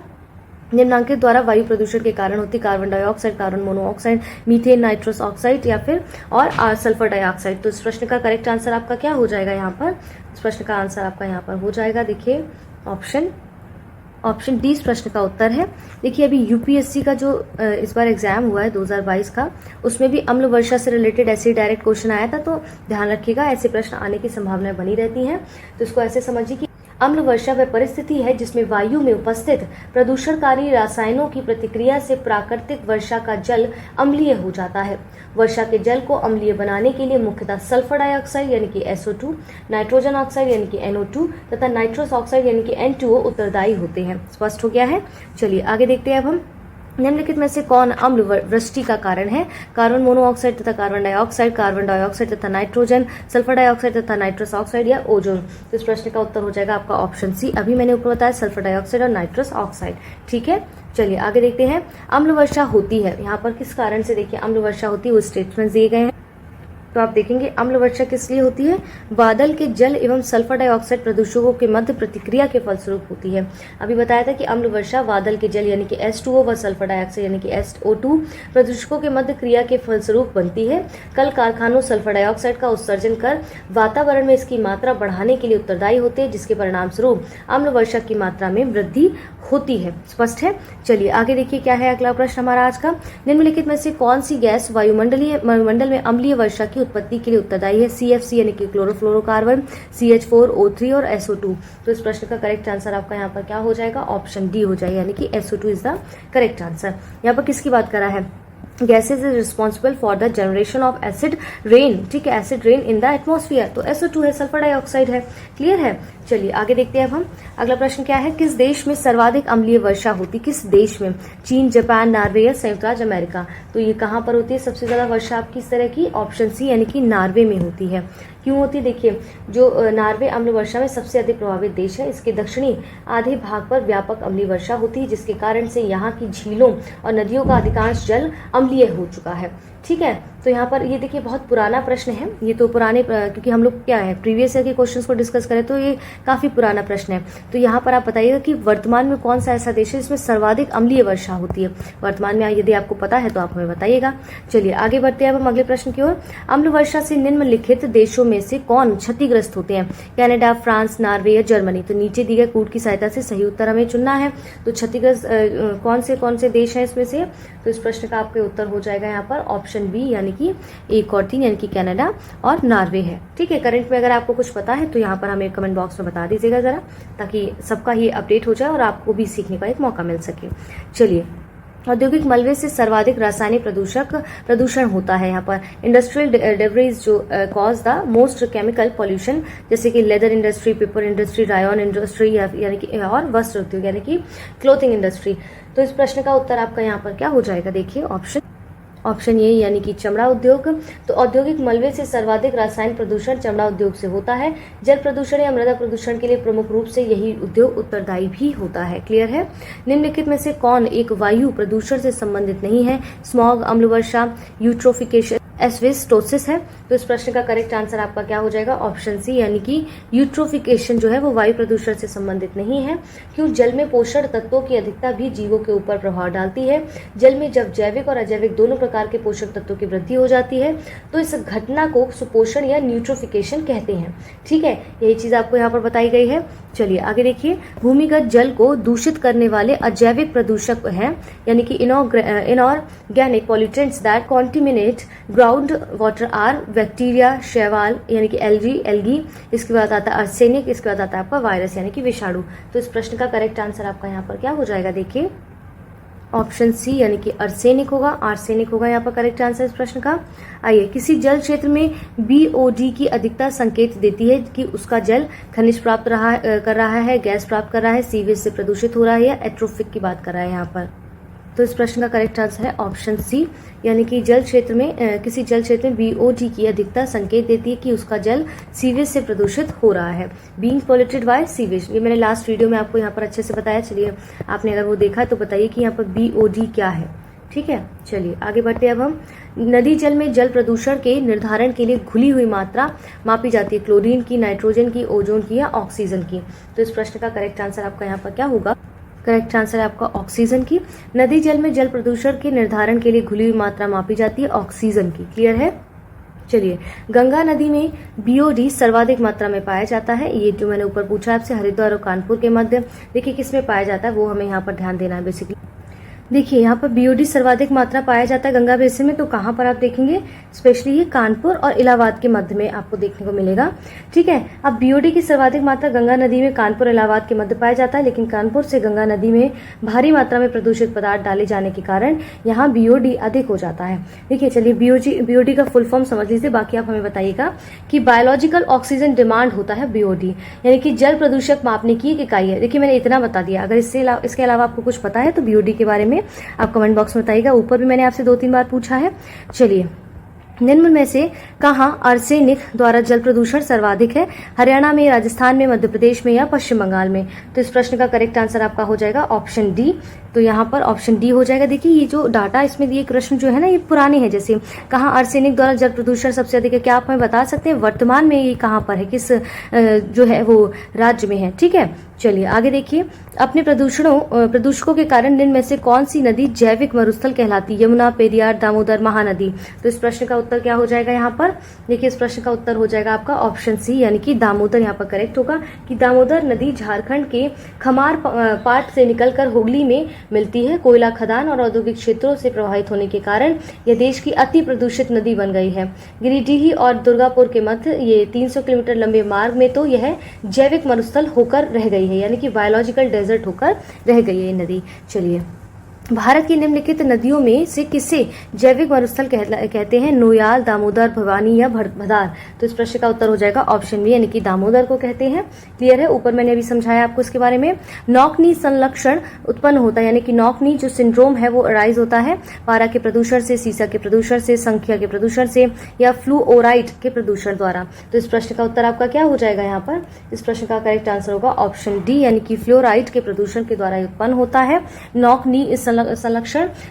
निम्नांकित द्वारा वायु प्रदूषण के कारण होती? Carbon dioxide, carbon monoxide, methane, nitrous oxide या फिर और सल्फर डाइऑक्साइड? तो इस प्रश्न का करेक्ट आंसर आपका क्या हो जाएगा यहाँ पर? इस प्रश्न का आंसर आपका यहाँ पर हो जाएगा, देखिए ऑप्शन डी इस प्रश्न का उत्तर है। देखिए, अभी यूपीएससी का जो इस बार एग्जाम हुआ है 2022 का, उसमें भी अम्ल वर्षा से रिलेटेड ऐसे डायरेक्ट क्वेश्चन आया था। तो ध्यान रखिएगा, ऐसे प्रश्न आने की संभावनाएं बनी रहती हैं। तो इसको ऐसे समझिए कि अम्ल वर्षा वह परिस्थिति है जिसमें वायु में उपस्थित प्रदूषणकारी रसायनों की प्रतिक्रिया से प्राकृतिक वर्षा का जल अम्लीय हो जाता है। वर्षा के जल को अम्लीय बनाने के लिए मुख्यतः सल्फर डाइऑक्साइड यानी कि SO2, नाइट्रोजन ऑक्साइड यानी कि NO2 तथा नाइट्रस ऑक्साइड यानी कि N2O उत्तरदायी होते हैं। स्पष्ट हो गया है? चलिए आगे देखते हैं अब हम। निम्नलिखित में से कौन अम्ल वृष्टि का कारण है? कार्बन मोनोऑक्साइड तथा कार्बन डाइऑक्साइड तथा नाइट्रोजन, सल्फर डाइऑक्साइड तथा नाइट्रस ऑक्साइड या ओजोन? तो इस प्रश्न का उत्तर हो जाएगा आपका ऑप्शन सी। अभी मैंने ऊपर बताया सल्फर डाइऑक्साइड और नाइट्रस ऑक्साइड। ठीक है, चलिए आगे देखते हैं। अम्ल वर्षा होती है यहाँ पर किस कारण से? देखिए, अम्ल वर्षा होती है, वो स्टेटमेंट दिए गए हैं। तो आप देखेंगे अम्ल वर्षा किस लिए होती है? बादल के जल एवं सल्फर डाइऑक्साइड प्रदूषकों के मध्य प्रतिक्रिया के फलस्वरूप होती है। अभी बताया था कि अम्ल वर्षा बादल के जल यानी कि H2O व सल्फर डाइऑक्साइड यानी कि SO2 प्रदूषकों के मध्य क्रिया के फलस्वरूप बनती है। कल कारखानों सल्फर डाइऑक्साइड का उत्सर्जन कर वातावरण में इसकी मात्रा बढ़ाने के लिए उत्तरदायी होते हैं, जिसके परिणाम स्वरूप अम्ल वर्षा की मात्रा में वृद्धि होती है। स्पष्ट है? चलिए आगे देखिए क्या है अगला प्रश्न हमारा आज का। निम्नलिखित में से कौन सी गैस वायुमंडल में अम्लीय वर्षा की उत्पत्ति के लिए उत्तरदायी है? CFC यानी कि क्लोरोफ्लोरोकार्बन, CH4O3 और SO2। तो इस प्रश्न का करेक्ट आंसर आपका यहाँ पर क्या हो जाएगा? ऑप्शन डी हो जाएगा, यानी कि SO2 is the correct answer. यहाँ पर किसकी बात करा है? Gases is responsible for the generation of acid rain. ठीक है, acid rain in the atmosphere. तो SO2 है, सल्फर डाइऑक्साइड है। क्लियर है? चलिए आगे देखते हैं अब हम। अगला प्रश्न क्या है? किस देश में सर्वाधिक अम्लीय वर्षा होती? किस देश में? चीन, जापान, नॉर्वे या संयुक्त राज्य अमेरिका? तो ये कहाँ पर होती है सबसे ज्यादा वर्षा आपकी इस तरह की? ऑप्शन सी यानी कि नॉर्वे में होती है। क्यों होती है? देखिए, जो नॉर्वे अम्ल वर्षा में सबसे अधिक प्रभावित देश है। इसके दक्षिणी आधे भाग पर व्यापक अम्लीय वर्षा होती है, जिसके कारण से यहाँ की झीलों और नदियों का अधिकांश जल अम्लीय हो चुका है। ठीक है, तो यहाँ पर ये देखिए बहुत पुराना प्रश्न है। ये तो पुराने क्योंकि हम लोग क्या है प्रीवियस ईयर के क्वेश्चंस को डिस्कस करें तो ये काफी पुराना प्रश्न है। तो यहाँ पर आप बताइएगा कि वर्तमान में कौन सा ऐसा देश है जिसमें सर्वाधिक अम्लीय वर्षा होती है वर्तमान में? यदि आपको पता है तो आप हमें बताइएगा। चलिए आगे बढ़ते हैं अब हम अगले प्रश्न की ओर। अम्ल वर्षा से निम्नलिखित देशों में से कौन क्षतिग्रस्त होते हैं? कनाडा, फ्रांस, नॉर्वे या जर्मनी? तो नीचे दिए गए कोड की सहायता से सही उत्तर हमें चुनना है। तो क्षतिग्रस्त कौन से देश हैं इसमें से? तो इस प्रश्न का आपका उत्तर हो जाएगा यहाँ पर ऑप्शन बी यानी कि 1 और 3 यानी कि कनाडा और नॉर्वे है। ठीक है, करंट में अगर आपको कुछ पता है तो यहाँ पर हमें कमेंट बॉक्स में बता दीजिएगा जरा, ताकि सबका ही अपडेट हो जाए और आपको भी सीखने का एक मौका मिल सके। चलिए, औद्योगिक मलबे से सर्वाधिक रासायनिक प्रदूषण होता है। यहाँ पर इंडस्ट्रियल डेब्रिज जो cause the most chemical pollution, जैसे कि leather industry, paper industry, Ryan industry यानी कि और वस्त्र उद्योग यानी कि क्लोथिंग इंडस्ट्री। तो इस प्रश्न का उत्तर आपका यहाँ पर क्या हो जाएगा? देखिए ऑप्शन ए यानी कि चमड़ा उद्योग। तो औद्योगिक मलबे से सर्वाधिक रासायनिक प्रदूषण चमड़ा उद्योग से होता है। जल प्रदूषण या मृदा प्रदूषण के लिए प्रमुख रूप से यही उद्योग उत्तरदायी भी होता है। क्लियर है? निम्नलिखित में से कौन एक वायु प्रदूषण से संबंधित नहीं है? स्मॉग, अम्ल वर्षा, यूट्रोफिकेशन, एस्बेस्टोसिस है। तो इस प्रश्न का करेक्ट आंसर आपका क्या हो जाएगा? ऑप्शन सी यानी कि यूट्रोफिकेशन जो है वो वायु प्रदूषण से संबंधित नहीं है। क्यों? जल में पोषण तत्वों की अधिकता भी जीवों के ऊपर प्रभाव डालती है। जल में जब जैविक और अजैविक दोनों प्रकार के पोषक तत्वों की वृद्धि हो जाती है तो इस घटना को सुपोषण या न्यूट्रोफिकेशन कहते हैं। ठीक है, यही चीज आपको यहाँ पर बताई गई है। चलिए आगे देखिए। भूमिगत जल को दूषित करने वाले अजैविक प्रदूषक हैं, यानी कि inorganic pollutants that contaminate ground water are bacteria, शैवाल यानी कि एल्गी, इसके बाद आता है आर्सेनिक, इसके बाद आता है आपका वायरस यानी कि विषाणु। तो इस प्रश्न का करेक्ट आंसर आपका यहाँ पर क्या हो जाएगा? देखिए ऑप्शन सी यानी कि आर्सेनिक होगा यहाँ पर करेक्ट आंसर इस प्रश्न का। आइए, किसी जल क्षेत्र में BOD की अधिकता संकेत देती है कि उसका जल खनिज प्राप्त कर रहा है, गैस प्राप्त कर रहा है, सीवेज से प्रदूषित हो रहा है या एट्रोफिक की बात कर रहा है यहाँ पर। तो इस प्रश्न का करेक्ट आंसर है ऑप्शन सी, यानी कि किसी जल क्षेत्र में BOD की अधिकता संकेत देती है कि उसका जल सीवेज से प्रदूषित हो रहा है। बीइंग पॉल्यूटेड बाय सीवेज, ये मैंने लास्ट वीडियो में आपको यहाँ पर अच्छे से बताया। चलिए, आपने अगर वो देखा तो बताइए कि यहाँ पर BOD क्या है। ठीक है, चलिए आगे बढ़ते हैं अब हम। नदी जल में जल प्रदूषण के निर्धारण के लिए घुली हुई मात्रा मापी जाती है, क्लोरीन की, नाइट्रोजन की, ओजोन की या ऑक्सीजन की। तो इस प्रश्न का करेक्ट आंसर आपका यहाँ पर क्या होगा? करेक्ट आंसर है आपका ऑक्सीजन की। नदी जल में जल प्रदूषण के निर्धारण के लिए घुली हुई मात्रा मापी जाती है ऑक्सीजन की। क्लियर है? चलिए, गंगा नदी में BOD सर्वाधिक मात्रा में पाया जाता है। ये जो मैंने ऊपर पूछा आपसे, हरिद्वार और कानपुर के मध्य, देखिए किसमें पाया जाता है वो हमें यहाँ पर ध्यान देना है बेसिकली। देखिए यहाँ पर BOD सर्वाधिक मात्रा पाया जाता है गंगा बेसिन में, तो कहाँ पर आप देखेंगे? स्पेशली ये कानपुर और इलाहाबाद के मध्य में आपको देखने को मिलेगा। ठीक है, अब BOD की सर्वाधिक मात्रा गंगा नदी में कानपुर इलाहाबाद के मध्य पाया जाता है, लेकिन कानपुर से गंगा नदी में भारी मात्रा में प्रदूषित पदार्थ डाले जाने के कारण यहाँ BOD अधिक हो जाता है। देखिए, चलिए BOD का फुल फॉर्म समझ लीजिए, बाकी आप हमें बताइएगा कि बायोलॉजिकल ऑक्सीजन डिमांड होता है BOD, यानी कि जल प्रदूषक मापने की एक इकाई है। देखिए, मैंने इतना बता दिया। अगर इसके अलावा आपको कुछ पता है तो BOD के बारे में आप कमेंट बॉक्स में बताइएगा। ऊपर भी मैंने आपसे 2-3 बार पूछा है। चलिए निम्न में से कहाँ आर्सेनिक द्वारा जल प्रदूषण सर्वाधिक है? हरियाणा में, राजस्थान में, मध्य प्रदेश में या पश्चिम बंगाल में? तो इस प्रश्न का करेक्ट आंसर आपका हो जाएगा ऑप्शन डी। तो यहाँ पर ऑप्शन डी हो जाएगा। देखिए ये जो डाटा इसमें दिए प्रश्न जो है ना, ये पुराने हैं। जैसे कहाँ आर्सेनिक द्वारा जल प्रदूषण सबसे अधिक है, क्या आप हमें बता सकते हैं वर्तमान में ये कहाँ पर है, किस जो है वो राज्य में है? ठीक है, चलिए आगे देखिए। अपने प्रदूषकों के कारण निम्न में से कौन सी नदी जैविक मरुस्थल कहलाती है? यमुना, पेरियार, दामोदर, महानदी? तो इस प्रश्न का उत्तर क्या हो जाएगा यहाँ पर? देखिए इस प्रश्न का उत्तर हो जाएगा आपका ऑप्शन सी, यानी कि दामोदर यहाँ पर करेक्ट होगा कि दामोदर नदी झारखंड के खमार पाट से निकलकर हुगली में मिलती है। कोयला खदान और औद्योगिक क्षेत्रों से प्रभावित होने के कारण यह देश की अति प्रदूषित नदी बन गई है। गिरिडीह और दुर्गापुर के मध्य ये 300 किलोमीटर लंबे मार्ग में तो यह जैविक मरुस्थल होकर रह गई है, यानी कि बायोलॉजिकल डेजर्ट होकर रह गई है ये नदी। चलिए, भारत की निम्नलिखित नदियों में से किसे जैविक मरुस्थल कहते हैं? नोयाल, दामोदर, भवानी या भदार? तो इस प्रश्न का उत्तर हो जाएगा ऑप्शन बी, यानी कि दामोदर को कहते हैं। क्लियर है? ऊपर मैंने अभी समझाया आपको इसके बारे में। नौकनी संलक्षण उत्पन्न होता है, यानी कि नौकनी जो सिंड्रोम है वो अराइज होता है पारा के प्रदूषण से, सीसा के प्रदूषण से, संख्या के प्रदूषण से या फ्लूओराइड के प्रदूषण द्वारा? तो इस प्रश्न का उत्तर आपका क्या हो जाएगा यहाँ पर? इस प्रश्न का करेक्ट आंसर होगा ऑप्शन डी, यानी कि फ्लोराइड के प्रदूषण के द्वारा उत्पन्न होता है नौकनी संलक्षण।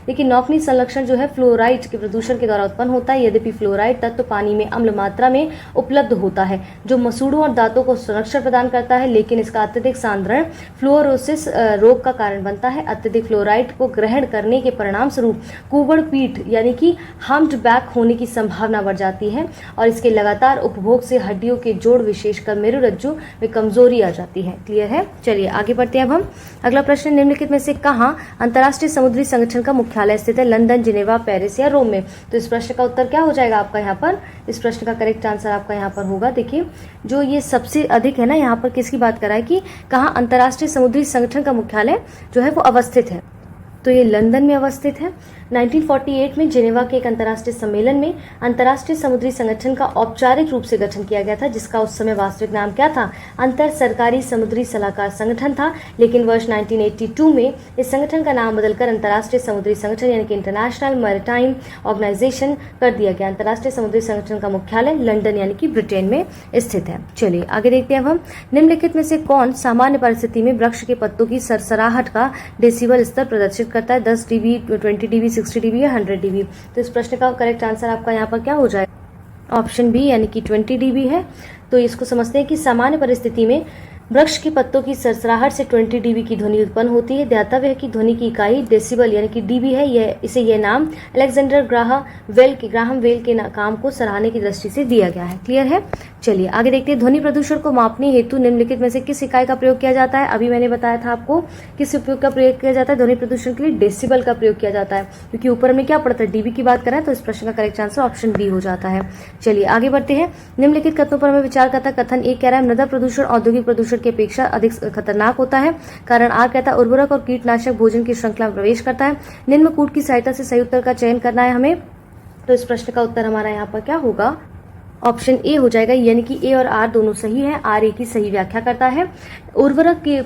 लेकिन नौकनी संलक्षण जो है फ्लोराइड के प्रदूषण के द्वारा उत्पन्न होता है। यद्यपि फ्लोराइड तत्व पानी में अम्ल मात्रा में उपलब्ध होता है जो मसूड़ों और दांतों को संरक्षण प्रदान करता है, लेकिन इसका अत्यधिक सांद्रण फ्लोरोसिस रोग का कारण बनता है। अत्यधिक फ्लोराइड को ग्रहण करने के परिणाम स्वरूप कुबड़ पीठ यानी कि हम्प्ड बैक होने की संभावना बढ़ जाती है और इसके लगातार उपभोग से हड्डियों के जोड़ विशेषकर मेरुरज्जु में कमजोरी आ जाती है। क्लियर है? चलिए आगे बढ़ते हैं अब हम। अगला प्रश्न, निम्नलिखित में से कहाँ अंतर्राष्ट्रीय समुद्री संगठन का मुख्यालय स्थित है? लंदन, जिनेवा, पेरिस या रोम में? तो इस प्रश्न का उत्तर क्या हो जाएगा आपका यहाँ पर? इस प्रश्न का करेक्ट आंसर आपका यहाँ पर होगा, देखिए जो ये सबसे अधिक है ना, यहाँ पर किसकी बात कर रहा है कि कहाँ अंतर्राष्ट्रीय समुद्री संगठन का मुख्यालय जो है वो अवस्थित है? तो ये लंदन में अवस्थित है। 1948 में जिनेवा के एक अंतर्राष्ट्रीय सम्मेलन में अंतर्राष्ट्रीय समुद्री संगठन का औपचारिक रूप से गठन किया गया था, जिसका उस समय वास्तविक नाम क्या था? अंतर सरकारी समुद्री सलाहकार संगठन था। लेकिन वर्ष 1982 में इस संगठन का नाम बदलकर अंतर्राष्ट्रीय समुद्री संगठन यानी कि इंटरनेशनल मैरीटाइम ऑर्गेनाइजेशन कर दिया गया। अंतर्राष्ट्रीय समुद्री संगठन का मुख्यालय लंदन यानी कि ब्रिटेन में स्थित है। चलिए आगे देखते हैं अब हम। निम्नलिखित में से कौन सामान्य परिस्थिति में वृक्ष के पत्तों की सरसराहट का डेसिबल स्तर प्रदर्शित करता है? 10 डीबी, 20 डीबी, 60 डीबी या 100 डीबी? तो इस प्रश्न का करेक्ट आंसर आपका यहाँ पर क्या हो जाएगा? ऑप्शन बी, यानी कि 20 डीबी है। तो इसको समझते हैं कि सामान्य परिस्थिति में वृक्ष के पत्तों की सरसराहट से 20 डीबी की ध्वनि उत्पन्न होती है। ध्यातव्य है कि ध्वनि की इकाई डेसिबल यानी कि डीबी है। यह नाम अलेक्जेंडर ग्राहम वेल के काम को सराहने की दृष्टि से दिया गया है। क्लियर है? चलिए आगे देखते हैं। ध्वनि प्रदूषण को मापने हेतु निम्नलिखित में से किस इकाई का प्रयोग किया जाता है? अभी मैंने बताया था आपको किस उपयोग का प्रयोग किया जाता है ध्वनि प्रदूषण के लिए? डेसिबल का प्रयोग किया जाता है, क्योंकि ऊपर में क्या पड़ता है, डीबी की बात कर रहा है। तो इस प्रश्न का करेक्ट आंसर ऑप्शन बी हो जाता है। चलिए आगे बढ़ते हैं। निम्नलिखित कथनों पर हमें विचार करता है। कथन एक कह रहा है मृदा प्रदूषण औद्योगिक प्रदूषण की अपेक्षा अधिक खतरनाक होता है। कारण आर कहता है उर्वरक और कीटनाशक भोजन की श्रृंखला में प्रवेश करता है। निम्न कूट की सहायता से सही उत्तर का चयन करना है हमें। तो इस प्रश्न का उत्तर हमारा यहाँ पर क्या होगा? ऑप्शन ए हो जाएगा, यानी कि ए और आर दोनों सही है। आर ए की सही व्याख्या करता है। उर्वरक के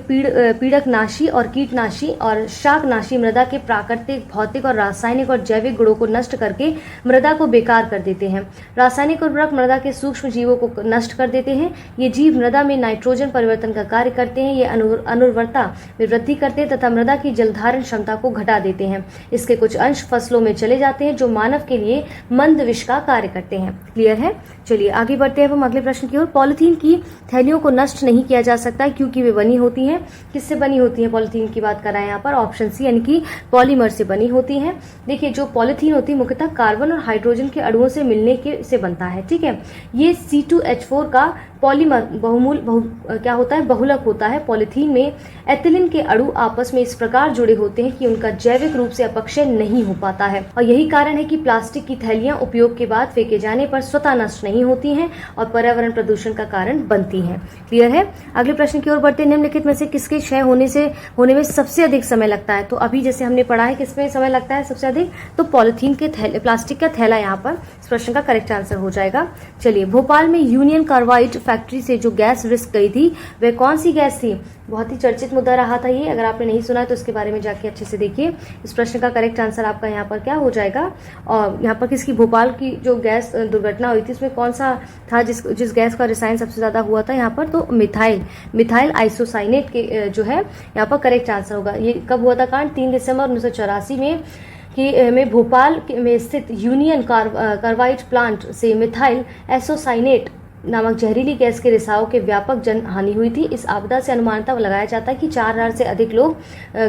पीड़कनाशी और कीटनाशी और शाकनाशी मृदा के प्राकृतिक, भौतिक और रासायनिक और जैविक गुणों को नष्ट करके मृदा को बेकार कर देते हैं। रासायनिक उर्वरक मृदा के सूक्ष्म जीवों को नष्ट कर देते हैं। ये जीव मृदा में नाइट्रोजन परिवर्तन का कार्य करते हैं। ये अनुर्वरता में वृद्धि करते हैं तथा मृदा की जलधारण क्षमता को घटा देते हैं। इसके कुछ अंश फसलों में चले जाते हैं जो मानव के लिए मंद विष का कार्य करते हैं। क्लियर है? चलिए आगे बढ़ते हैं हम अगले प्रश्न की ओर। पॉलिथीन की थैलियों को नष्ट नहीं किया जा सकता क्योंकि वे बनी होती हैं, किससे बनी होती हैं? पॉलिथीन की बात कर रहे हैं यहाँ पर। ऑप्शन सी, यानी कि पॉलीमर से बनी होती हैं। देखिए जो पॉलिथीन होती है मुख्यतः कार्बन और हाइड्रोजन के अणुओं से मिलने के से बनता है। ठीक है, ये C2H4 का पॉलीमर क्या होता है? बहुलक होता है। पॉलिथीन में एथिलीन के अणु आपस में इस प्रकार जुड़े होते हैं कि उनका जैविक रूप से अपक्षय नहीं हो पाता है और यही कारण है कि प्लास्टिक की थैलियां उपयोग के बाद फेंके जाने पर स्वतः नष्ट नहीं होती हैं और पर्यावरण प्रदूषण का कारण बनती हैं। क्लियर है? अगले प्रश्न की ओर बढ़ते हैं। निम्नलिखित में से किसके क्षय होने में सबसे अधिक समय लगता है? तो अभी जैसे हमने पढ़ा है किसमें समय लगता है सबसे अधिक? तो पॉलिथीन के थैले, प्लास्टिक का थैला यहाँ पर इस प्रश्न का करेक्ट आंसर हो जाएगा। चलिए, भोपाल में यूनियन कार्बाइड फैक्ट्री से जो गैस रिस्क गई थी वह कौन सी गैस थी? बहुत ही चर्चित मुद्दा रहा था ये। अगर आपने नहीं सुना है तो इसके बारे में जाके अच्छे से देखिए। इस प्रश्न का करेक्ट आंसर आपका यहाँ पर क्या हो जाएगा? और यहाँ पर किसकी, भोपाल की जो गैस दुर्घटना हुई थी उसमें कौन सा था जिस गैस का रसायन सबसे ज्यादा हुआ था यहाँ पर? तो मिथाइल आइसोसाइनेट के जो है यहाँ पर करेक्ट आंसर होगा। ये कब हुआ था कांड? 3 दिसंबर 1984 में भोपाल में स्थित यूनियन कार्बाइड प्लांट से मिथाइल एसोसाइनेट नामक जहरीली गैस के रिसाव के व्यापक जन हानि हुई थी। इस आपदा से अनुमानता लगाया जाता है कि 4,000 से अधिक लोग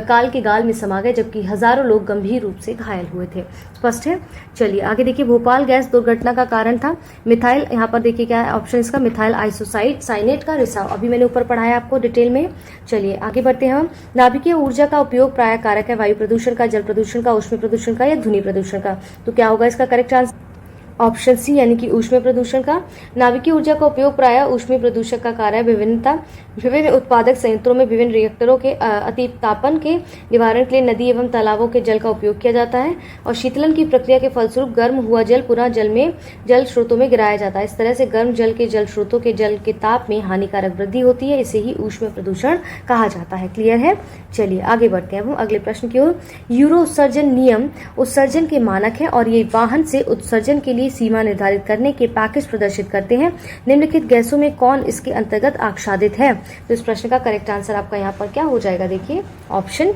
काल के गाल में समा गए, जबकि हजारों लोग गंभीर रूप से घायल हुए थे। स्पष्ट है? चलिए आगे देखिए। भोपाल गैस दुर्घटना का कारण था मिथाइल, यहाँ पर देखिए क्या है ऑप्शन इसका, मिथाइल आइसोसाइनेट का रिसाव। अभी मैंने ऊपर पढ़ाया आपको डिटेल में। चलिए आगे बढ़ते हैं हम। नाभिकीय ऊर्जा का उपयोग प्राय कारक है वायु प्रदूषण का, जल प्रदूषण का, ऊष्मीय प्रदूषण का या ध्वनि प्रदूषण का? तो क्या होगा इसका करेक्ट आंसर? ऑप्शन सी यानी कि ऊष्मीय प्रदूषण का। नाभिकीय ऊर्जा का उपयोग प्रायः ऊष्मीय प्रदूषक का कार्य विभिन्न उत्पादक संयंत्रों में विभिन्न रिएक्टरों के अतितापन के निवारण के लिए नदी एवं तालाबों के जल का उपयोग किया जाता है और शीतलन की प्रक्रिया के फलस्वरूप गर्म हुआ जल पुनः जल स्रोतों में गिराया जाता है। इस तरह से गर्म जल के जल स्रोतों के जल के ताप में हानिकारक वृद्धि होती है। इसे ही ऊष्मीय प्रदूषण कहा जाता है। क्लियर है? चलिए आगे बढ़ते हैं हम अगले प्रश्न की ओर। यूरो उत्सर्जन नियम उत्सर्जन के मानक है और ये वाहन से उत्सर्जन के लिए सीमा निर्धारित करने के पैकेज प्रदर्शित करते हैं। निम्नलिखित गैसों में कौन इसके अंतर्गत आच्छादित है? तो इस प्रश्न का करेक्ट आंसर आपका यहाँ पर क्या हो जाएगा? देखिए ऑप्शन,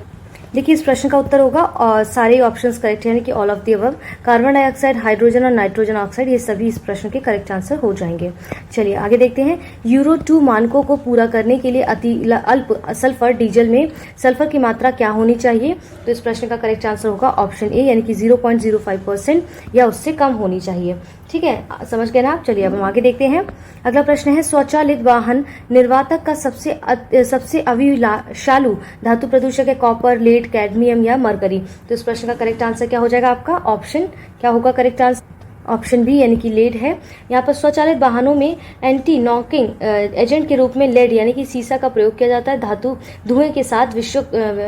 देखिए इस प्रश्न का उत्तर होगा और सारे ऑप्शंस करेक्ट है, यानी कि all of the above. Carbon dioxide, hydrogen और नाइट्रोजन ऑक्साइड, ये सभी इस प्रश्न के करेक्ट आंसर हो जाएंगे। चलिए आगे देखते हैं। यूरो 2 मानकों को पूरा करने के लिए अति अल्प सल्फर डीजल में सल्फर की मात्रा क्या होनी चाहिए? तो इस प्रश्न का करेक्ट आंसर होगा ऑप्शन ए, यानी कि 0.05% या उससे कम होनी चाहिए। ठीक है, समझ गए ना आप? चलिए अब हम आगे देखते हैं। अगला प्रश्न है, स्वचालित वाहन निर्वातक का सबसे अविषालु धातु प्रदूषक है कॉपर, लेड, कैडमियम या मरकरी? तो इस प्रश्न का करेक्ट आंसर क्या हो जाएगा आपका? ऑप्शन क्या होगा करेक्ट आंसर? ऑप्शन बी, यानी कि लेड है। यहाँ पर स्वचालित वाहनों में एंटी नॉकिंग एजेंट के रूप में लेड यानी कि सीसा का प्रयोग किया जाता है। धातु धुएं के साथ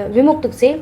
विमुक्त से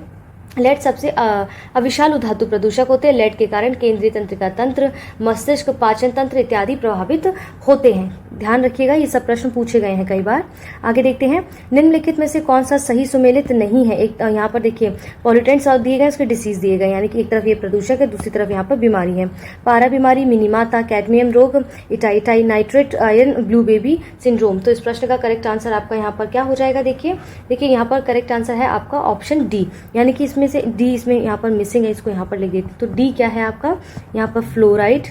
लेड सबसे अविषालु धातु प्रदूषक होते हैं। लेड के कारण केंद्रीय तंत्रिका तंत्र, मस्तिष्क, पाचन तंत्र इत्यादि प्रभावित होते हैं। ध्यान रखिएगा, ये सब प्रश्न पूछे गए हैं कई बार। आगे देखते हैं। निम्नलिखित में से कौन सा सही सुमेलित नहीं है? एक यहाँ पर देखिए पॉल्यूटेंट्स और दिए गए, उसके डिसीज दिए गए, यानी कि एक तरफ ये प्रदूषक है, दूसरी तरफ यहाँ पर बीमारी है। पारा बीमारी, मिनीमाता, कैडमियम रोग, itai itai nitrate iron blue baby syndrome. तो इस प्रश्न का करेक्ट आंसर आपका यहाँ पर क्या हो जाएगा? देखिए यहाँ पर करेक्ट आंसर है आपका ऑप्शन डी, यानी कि इसमें से डी इसमें यहाँ पर मिसिंग है, इसको यहाँ पर लिख देती। तो डी क्या है आपका? यहाँ पर फ्लोराइड,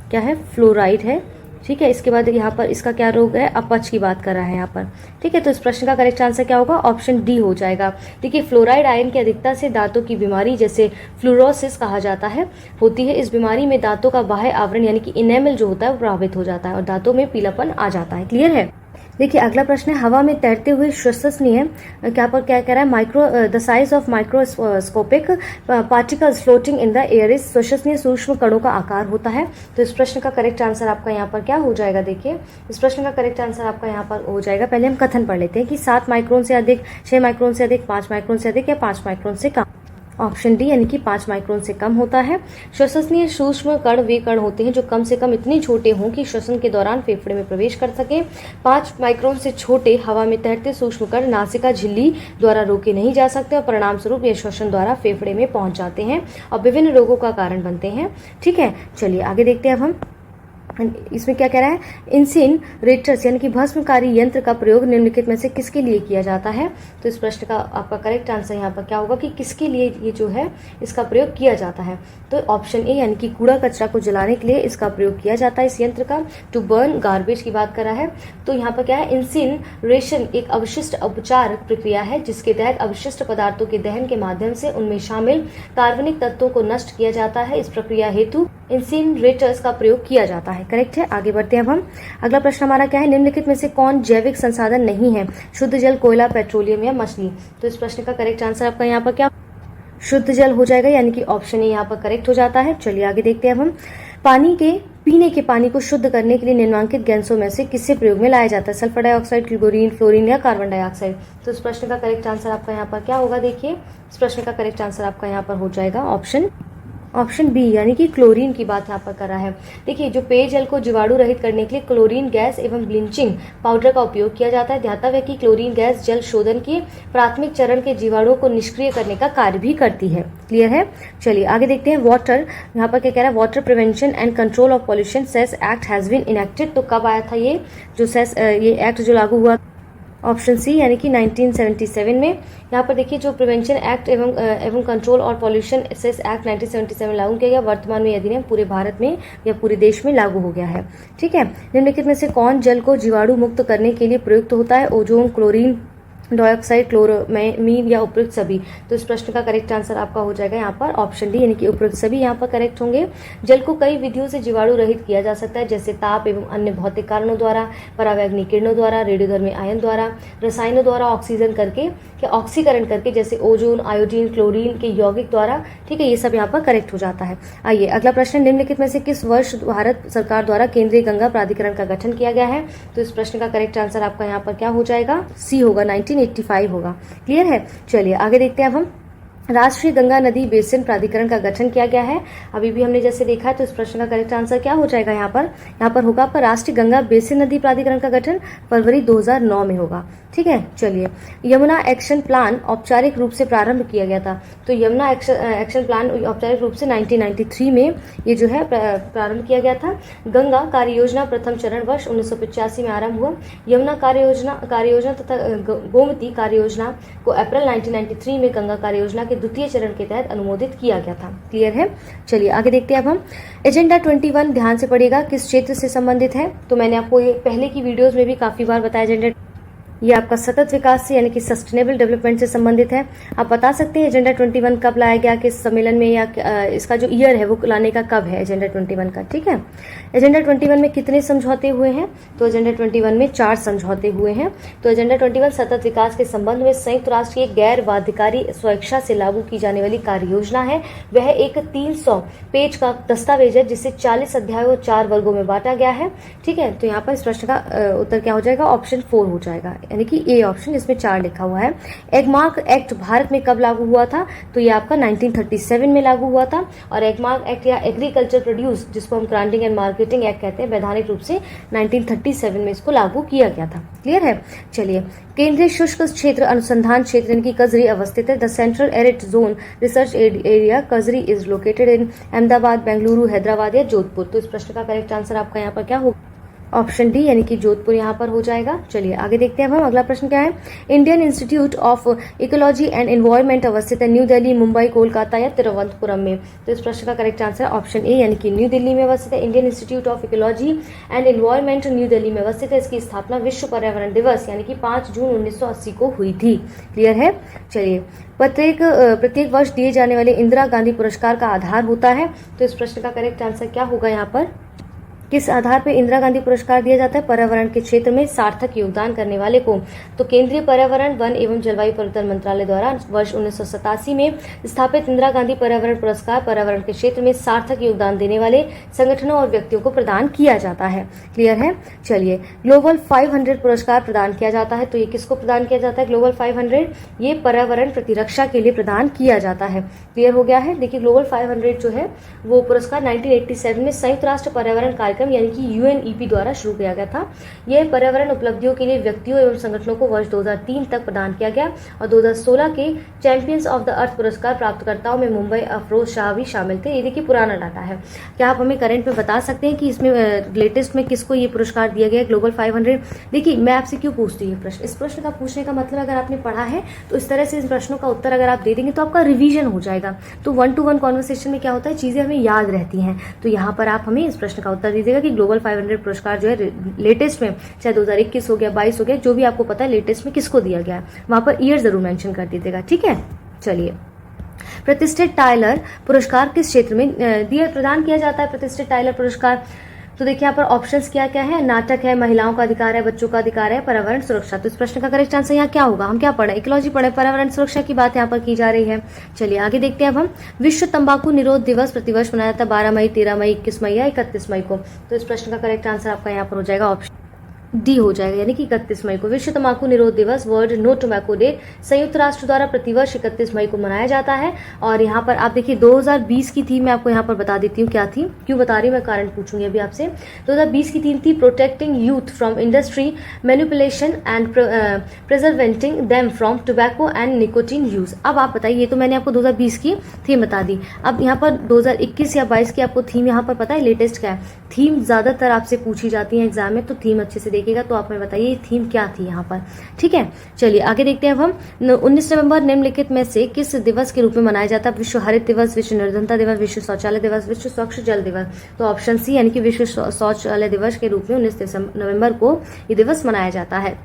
क्या है? फ्लोराइड है। ठीक है, इसके बाद यहाँ पर इसका क्या रोग है? अपच की बात कर रहा है यहाँ पर। ठीक है, तो इस प्रश्न का करेक्ट आंसर क्या होगा? ऑप्शन डी हो जाएगा। देखिए फ्लोराइड आयन की अधिकता से दांतों की बीमारी जैसे फ्लोरोसिस कहा जाता है होती है। इस बीमारी में दांतों का बाह्य आवरण यानी कि इनेमल जो होता है वो प्रभावित हो जाता है और दांतों में पीलापन आ जाता है। क्लियर है? देखिए अगला प्रश्न है, हवा में तैरते हुए श्वसनीय क्या कह रहा है? The size of microscopic particles floating in the air is, श्वसनीय सूक्ष्म कणों का आकार होता है। तो इस प्रश्न का करेक्ट आंसर आपका यहाँ पर क्या हो जाएगा? देखिए इस प्रश्न का करेक्ट आंसर आपका यहाँ पर हो जाएगा। पहले हम कथन पढ़ लेते हैं कि 7 माइक्रोन से अधिक, 6 माइक्रोन से अधिक, 5 माइक्रोन से अधिक या 5 माइक्रोन से कम। ऑप्शन डी, यानी कि 5 माइक्रोन से कम होता है। श्वसनीय सूक्ष्म कण वे कण होते हैं जो कम से कम इतने छोटे हों कि श्वसन के दौरान फेफड़े में प्रवेश कर सके। 5 माइक्रोन से छोटे हवा में तैरते सूक्ष्म कण नासिका झिल्ली द्वारा रोके नहीं जा सकते और परिणाम स्वरूप ये श्वसन द्वारा फेफड़े में पहुंच जाते हैं और विभिन्न रोगों का कारण बनते हैं। ठीक है, चलिए आगे देखते हैं अब हम। इसमें क्या कह रहा है? इंसिनरेटर्स यानी कि भस्मकारी यंत्र का प्रयोग निम्नलिखित में से किसके लिए किया जाता है? तो इस प्रश्न का आपका करेक्ट आंसर यहाँ पर क्या होगा कि किसके लिए ये जो है इसका प्रयोग किया जाता है? तो ऑप्शन ए, यानी कि कूड़ा कचरा को जलाने के लिए इसका प्रयोग किया जाता है इस यंत्र का। टू बर्न गार्बेज की बात कर रहा है। तो यहाँ पर क्या है? इंसिनरेशन एक अवशिष्ट उपचार प्रक्रिया है जिसके तहत अवशिष्ट पदार्थों के दहन के माध्यम से उनमें शामिल कार्बनिक तत्वों को नष्ट किया जाता है। इस प्रक्रिया हेतु इंसिनरेटर्स का प्रयोग किया जाता है। करेक्ट है, आगे बढ़ते हैं अब हम। अगला प्रश्न हमारा क्या है? निम्नलिखित में से कौन जैविक संसाधन नहीं है? शुद्ध जल, कोयला, पेट्रोलियम या मछली? तो इस प्रश्न का करेक्ट आंसर आपका यहाँ पर क्या? शुद्ध जल हो जाएगा, यानी कि ऑप्शन ए यहाँ पर करेक्ट हो जाता है। चलिए आगे देखते हैं अब हम। पीने के पानी को शुद्ध करने के लिए निम्नलिखित गैसों में से किससे प्रयोग में लाया जाता है? सल्फर डाइऑक्साइड, क्लोरीन, फ्लोरीन या कार्बन डाइऑक्साइड? तो इस प्रश्न का करेक्ट आंसर आपका यहाँ पर क्या होगा? देखिए इस प्रश्न का करेक्ट आंसर आपका यहाँ पर हो जाएगा ऑप्शन ऑप्शन बी यानी कि क्लोरीन की बात यहाँ पर करा है। देखिए, जो पेयजल को जीवाणु रहित करने के लिए क्लोरीन गैस एवं ब्लीचिंग पाउडर का उपयोग किया जाता है। ध्यातव्य है कि क्लोरीन गैस जल शोधन के प्राथमिक चरण के जीवाणुओं को निष्क्रिय करने का कार्य भी करती है। क्लियर है? चलिए आगे देखते हैं। वाटर, यहाँ पर क्या कह रहा है, water prevention and control of pollution cess act has been enacted. तो कब आया था ये जो सेस ये एक्ट जो लागू हुआ? ऑप्शन सी यानी कि 1977 में। यहाँ पर देखिए, जो प्रिवेंशन एक्ट एवं कंट्रोल और पॉल्यूशन सेस एक्ट 1977 लागू किया गया। वर्तमान में यह अधिनियम पूरे भारत में या पूरे देश में लागू हो गया है। ठीक है। निम्नलिखित में से कौन जल को जीवाणु मुक्त करने के लिए प्रयुक्त होता है? ओजोन, क्लोरीन डाइऑक्साइड, क्लोरोमीन या उपयुक्त सभी। तो इस प्रश्न का करेक्ट आंसर आपका हो जाएगा यहाँ पर ऑप्शन डी यानी कि उपयुक्त सभी यहाँ पर करेक्ट होंगे। जल को कई विधियों से जीवाणु रहित किया जा सकता है, जैसे ताप एवं अन्य भौतिक कारणों द्वारा, परावैंगनिक किरणों द्वारा, रेडियोधर्मी आयन द्वारा, रसायनों द्वारा ऑक्सीकरण करके जैसे ओजोन, आयोडीन, क्लोरीन के यौगिक द्वारा। ठीक है, ये सब यहाँ पर करेक्ट हो जाता है। आइए अगला प्रश्न, निम्नलिखित में से किस वर्ष भारत सरकार द्वारा केंद्रीय गंगा प्राधिकरण का गठन किया गया है? तो इस प्रश्न का करेक्ट आंसर आपका यहाँ पर क्या हो जाएगा? सी होगा, 1985 होगा। क्लियर है? चलिए आगे देखते हैं अब हम। राष्ट्रीय गंगा नदी बेसिन प्राधिकरण का गठन किया गया है। अभी भी हमने जैसे देखा है, तो इस प्रश्न का करेक्ट आंसर क्या हो जाएगा यहाँ पर होगा आपका राष्ट्रीय गंगा बेसिन नदी प्राधिकरण का गठन फरवरी 2009 में होगा। ठीक है। चलिए, यमुना एक्शन प्लान औपचारिक रूप से प्रारंभ किया गया था। तो यमुना एक्शन प्लान औपचारिक रूप से 1993 में ये जो है प्रारंभ किया गया था। गंगा कार्य योजना प्रथम चरण वर्ष 1985 में आरंभ हुआ। यमुना कार्य योजना तथा गोमती कार्य योजना को अप्रैल 1993 में गंगा कार्य योजना के द्वितीय चरण के तहत अनुमोदित किया गया था। क्लियर है? चलिए आगे देखते हैं अब हम। एजेंडा 21 ध्यान से पढ़िएगा, किस क्षेत्र से संबंधित है? तो मैंने आपको ये पहले की वीडियोस में भी काफी बार बताया। एजेंडा ये आपका सतत विकास से यानी कि सस्टेनेबल डेवलपमेंट से संबंधित है। आप बता सकते हैं एजेंडा 21 कब लाया गया, किस सम्मेलन में, या इसका जो ईयर है वो लाने का कब है एजेंडा 21 का? ठीक है। एजेंडा 21 में कितने समझौते हुए हैं? तो एजेंडा 21 में 4 समझौते हुए हैं। तो एजेंडा 21 सतत विकास के संबंध में संयुक्त राष्ट्र की गैर बाध्यकारी स्वेच्छा से लागू की जाने वाली कार्य योजना है। वह एक 300 पेज का दस्तावेज है जिसे 40 अध्यायों और 4 वर्गों में बांटा गया है। ठीक है। तो यहाँ पर इस प्रश्न का उत्तर क्या हो जाएगा? ऑप्शन 4 हो जाएगा, यानी कि ए ऑप्शन, इसमें 4 लिखा हुआ है। एगमार्क एक्ट भारत में कब लागू हुआ था? तो ये आपका 1937 में लागू हुआ था। और एगमार्क एक्ट या एग्रीकल्चर प्रोड्यूस, जिसको हम ग्रांटिंग एंड मार्केटिंग एक्ट कहते हैं, वैधानिक रूप से 1937 में इसको लागू किया गया था। क्लियर है? चलिए, केंद्रीय शुष्क क्षेत्र अनुसंधान क्षेत्र इनकी कजरी अवस्थित है। The central arid zone research area Kazri is located in Ahmedabad, Bengaluru, Hyderabad या जोधपुर। तो इस प्रश्न का करेक्ट आंसर आपका यहाँ पर क्या होगा? ऑप्शन डी यानी कि जोधपुर यहाँ पर हो जाएगा। चलिए आगे देखते हैं अब हम। अगला प्रश्न क्या है? Indian institute of ecology and environment अवस्थित है न्यू दिल्ली, मुंबई, कोलकाता या तिरुवनंतपुरम में। तो इस प्रश्न का करेक्ट आंसर ऑप्शन ए यानी कि न्यू दिल्ली में अवस्थित है। Indian institute of ecology and environment new Delhi में अवस्थित है। इसकी स्थापना विश्व पर्यावरण दिवस यानी कि 5 जून 1980 को हुई थी। क्लियर है? चलिए, प्रत्येक वर्ष दिए जाने वाले इंदिरा गांधी पुरस्कार का आधार होता है। तो इस प्रश्न का करेक्ट आंसर क्या होगा यहाँ पर? किस आधार पर इंदिरा गांधी पुरस्कार दिया जाता है? पर्यावरण के क्षेत्र में सार्थक योगदान करने वाले को। तो केंद्रीय पर्यावरण, वन एवं जलवायु परिवर्तन मंत्रालय द्वारा वर्ष 1987 में स्थापित इंदिरा गांधी पर्यावरण पुरस्कार पर्यावरण के क्षेत्र में सार्थक योगदान देने वाले संगठनों और व्यक्तियों को प्रदान किया जाता है। क्लियर है? चलिए, ग्लोबल 500 पुरस्कार प्रदान किया जाता है। तो ये किसको प्रदान किया जाता है? ग्लोबल 500 ये पर्यावरण प्रतिरक्षा के लिए प्रदान किया जाता है। क्लियर हो गया है? देखिए, ग्लोबल 500 जो है वो पुरस्कार 1987 में संयुक्त राष्ट्र पर्यावरण कार्यक्रम यानी कि यूएनईपी द्वारा शुरू किया गया था। यह पर्यावरण उपलब्धियों के लिए व्यक्तियों एवं संगठनों को वर्ष 2003 तक प्रदान किया गया। और 2016 के चैंपियंस ऑफ द अर्थ पुरस्कार प्राप्तकर्ताओं में मुंबई अफरोज शाह भी शामिल थे। ये देखिए पुराना डाटा है। क्या आप हमें करंट में बता सकते हैं कि इसमें लेटेस्ट में किसको ये पुरस्कार दिया गया ग्लोबल 500? देखिए, मैं आपसे क्यों पूछती हूँ प्रश्न, इस प्रश्न का पूछने का मतलब अगर आपने पढ़ा है तो इस तरह से इन प्रश्नों का उत्तर अगर आप दे देंगे तो आपका रिवीजन हो जाएगा। तो 1-to-1 कॉन्वर्सेशन में क्या होता है, चीजें हमें याद रहती हैं। तो यहाँ पर आप हमें इस प्रश्न का उत्तर दीजिएगा कि ग्लोबल 500 पुरस्कार जो है लेटेस्ट में, चाहे 2021 हो गया, 22 हो गया, जो भी आपको पता है लेटेस्ट में किसको दिया गया है, वहां पर ईयर जरूर मेंशन कर दीजिएगा। ठीक है? चलिए, प्रतिष्ठित टाइलर पुरस्कार किस क्षेत्र में प्रदान किया जाता है? प्रतिष्ठित टाइलर पुरस्कार, तो देखिए यहाँ पर ऑप्शंस क्या क्या है? नाटक है, महिलाओं का अधिकार है, बच्चों का अधिकार है, पर्यावरण सुरक्षा। तो इस प्रश्न का करेक्ट आंसर यहाँ क्या होगा? हम क्या पढ़े? इकोलॉजी पढ़े, पर्यावरण सुरक्षा की बात यहाँ पर की जा रही है। चलिए आगे देखते हैं अब हम। विश्व तंबाकू निरोध दिवस प्रतिवर्ष मनाया जाता है 12 मई, 13 मई, 21 मई या 31 मई को। तो इस प्रश्न का करेक्ट आंसर आपका यहाँ पर हो जाएगा डी हो जाएगा, यानी कि 31 मई को। विश्व तंबाकू निरोध दिवस, वर्ल्ड नो टोबैको डे, संयुक्त राष्ट्र द्वारा प्रतिवर्ष 31 मई को मनाया जाता है। और यहाँ पर आप देखिए 2020 की थीम मैं आपको यहाँ पर बता देती हूँ क्या थी, क्यों बता रही हूँ मैं, कारण पूछूंगी अभी आपसे। 2020 की थीम थी protecting youth from industry manipulation and preventing them from tobacco and nicotine use. अब आप बताइए, ये तो मैंने आपको 2020 की थीम बता दी। अब यहाँ पर 2021 या 22 की आपको थीम यहाँ पर पता है लेटेस्ट क्या है? थीम ज्यादातर आपसे पूछी जाती है एग्जाम में, तो थीम अच्छे से देखिएगा। तो आप मैं बताइए थीम क्या थी यहाँ पर, ठीक है। चलिए आगे देखते हैं। अब हम 19 नवंबर निम्नलिखित में से किस दिवस के रूप में मनाया जाता है? विश्व हरित दिवस, विश्व निर्धनता दिवस, विश्व शौचालय दिवस, विश्व स्वच्छ जल दिवस। तो ऑप्शन सी यानी कि विश्व शौचालय दिवस के रूप में 19 नवंबर को ये दिवस मनाया जाता है।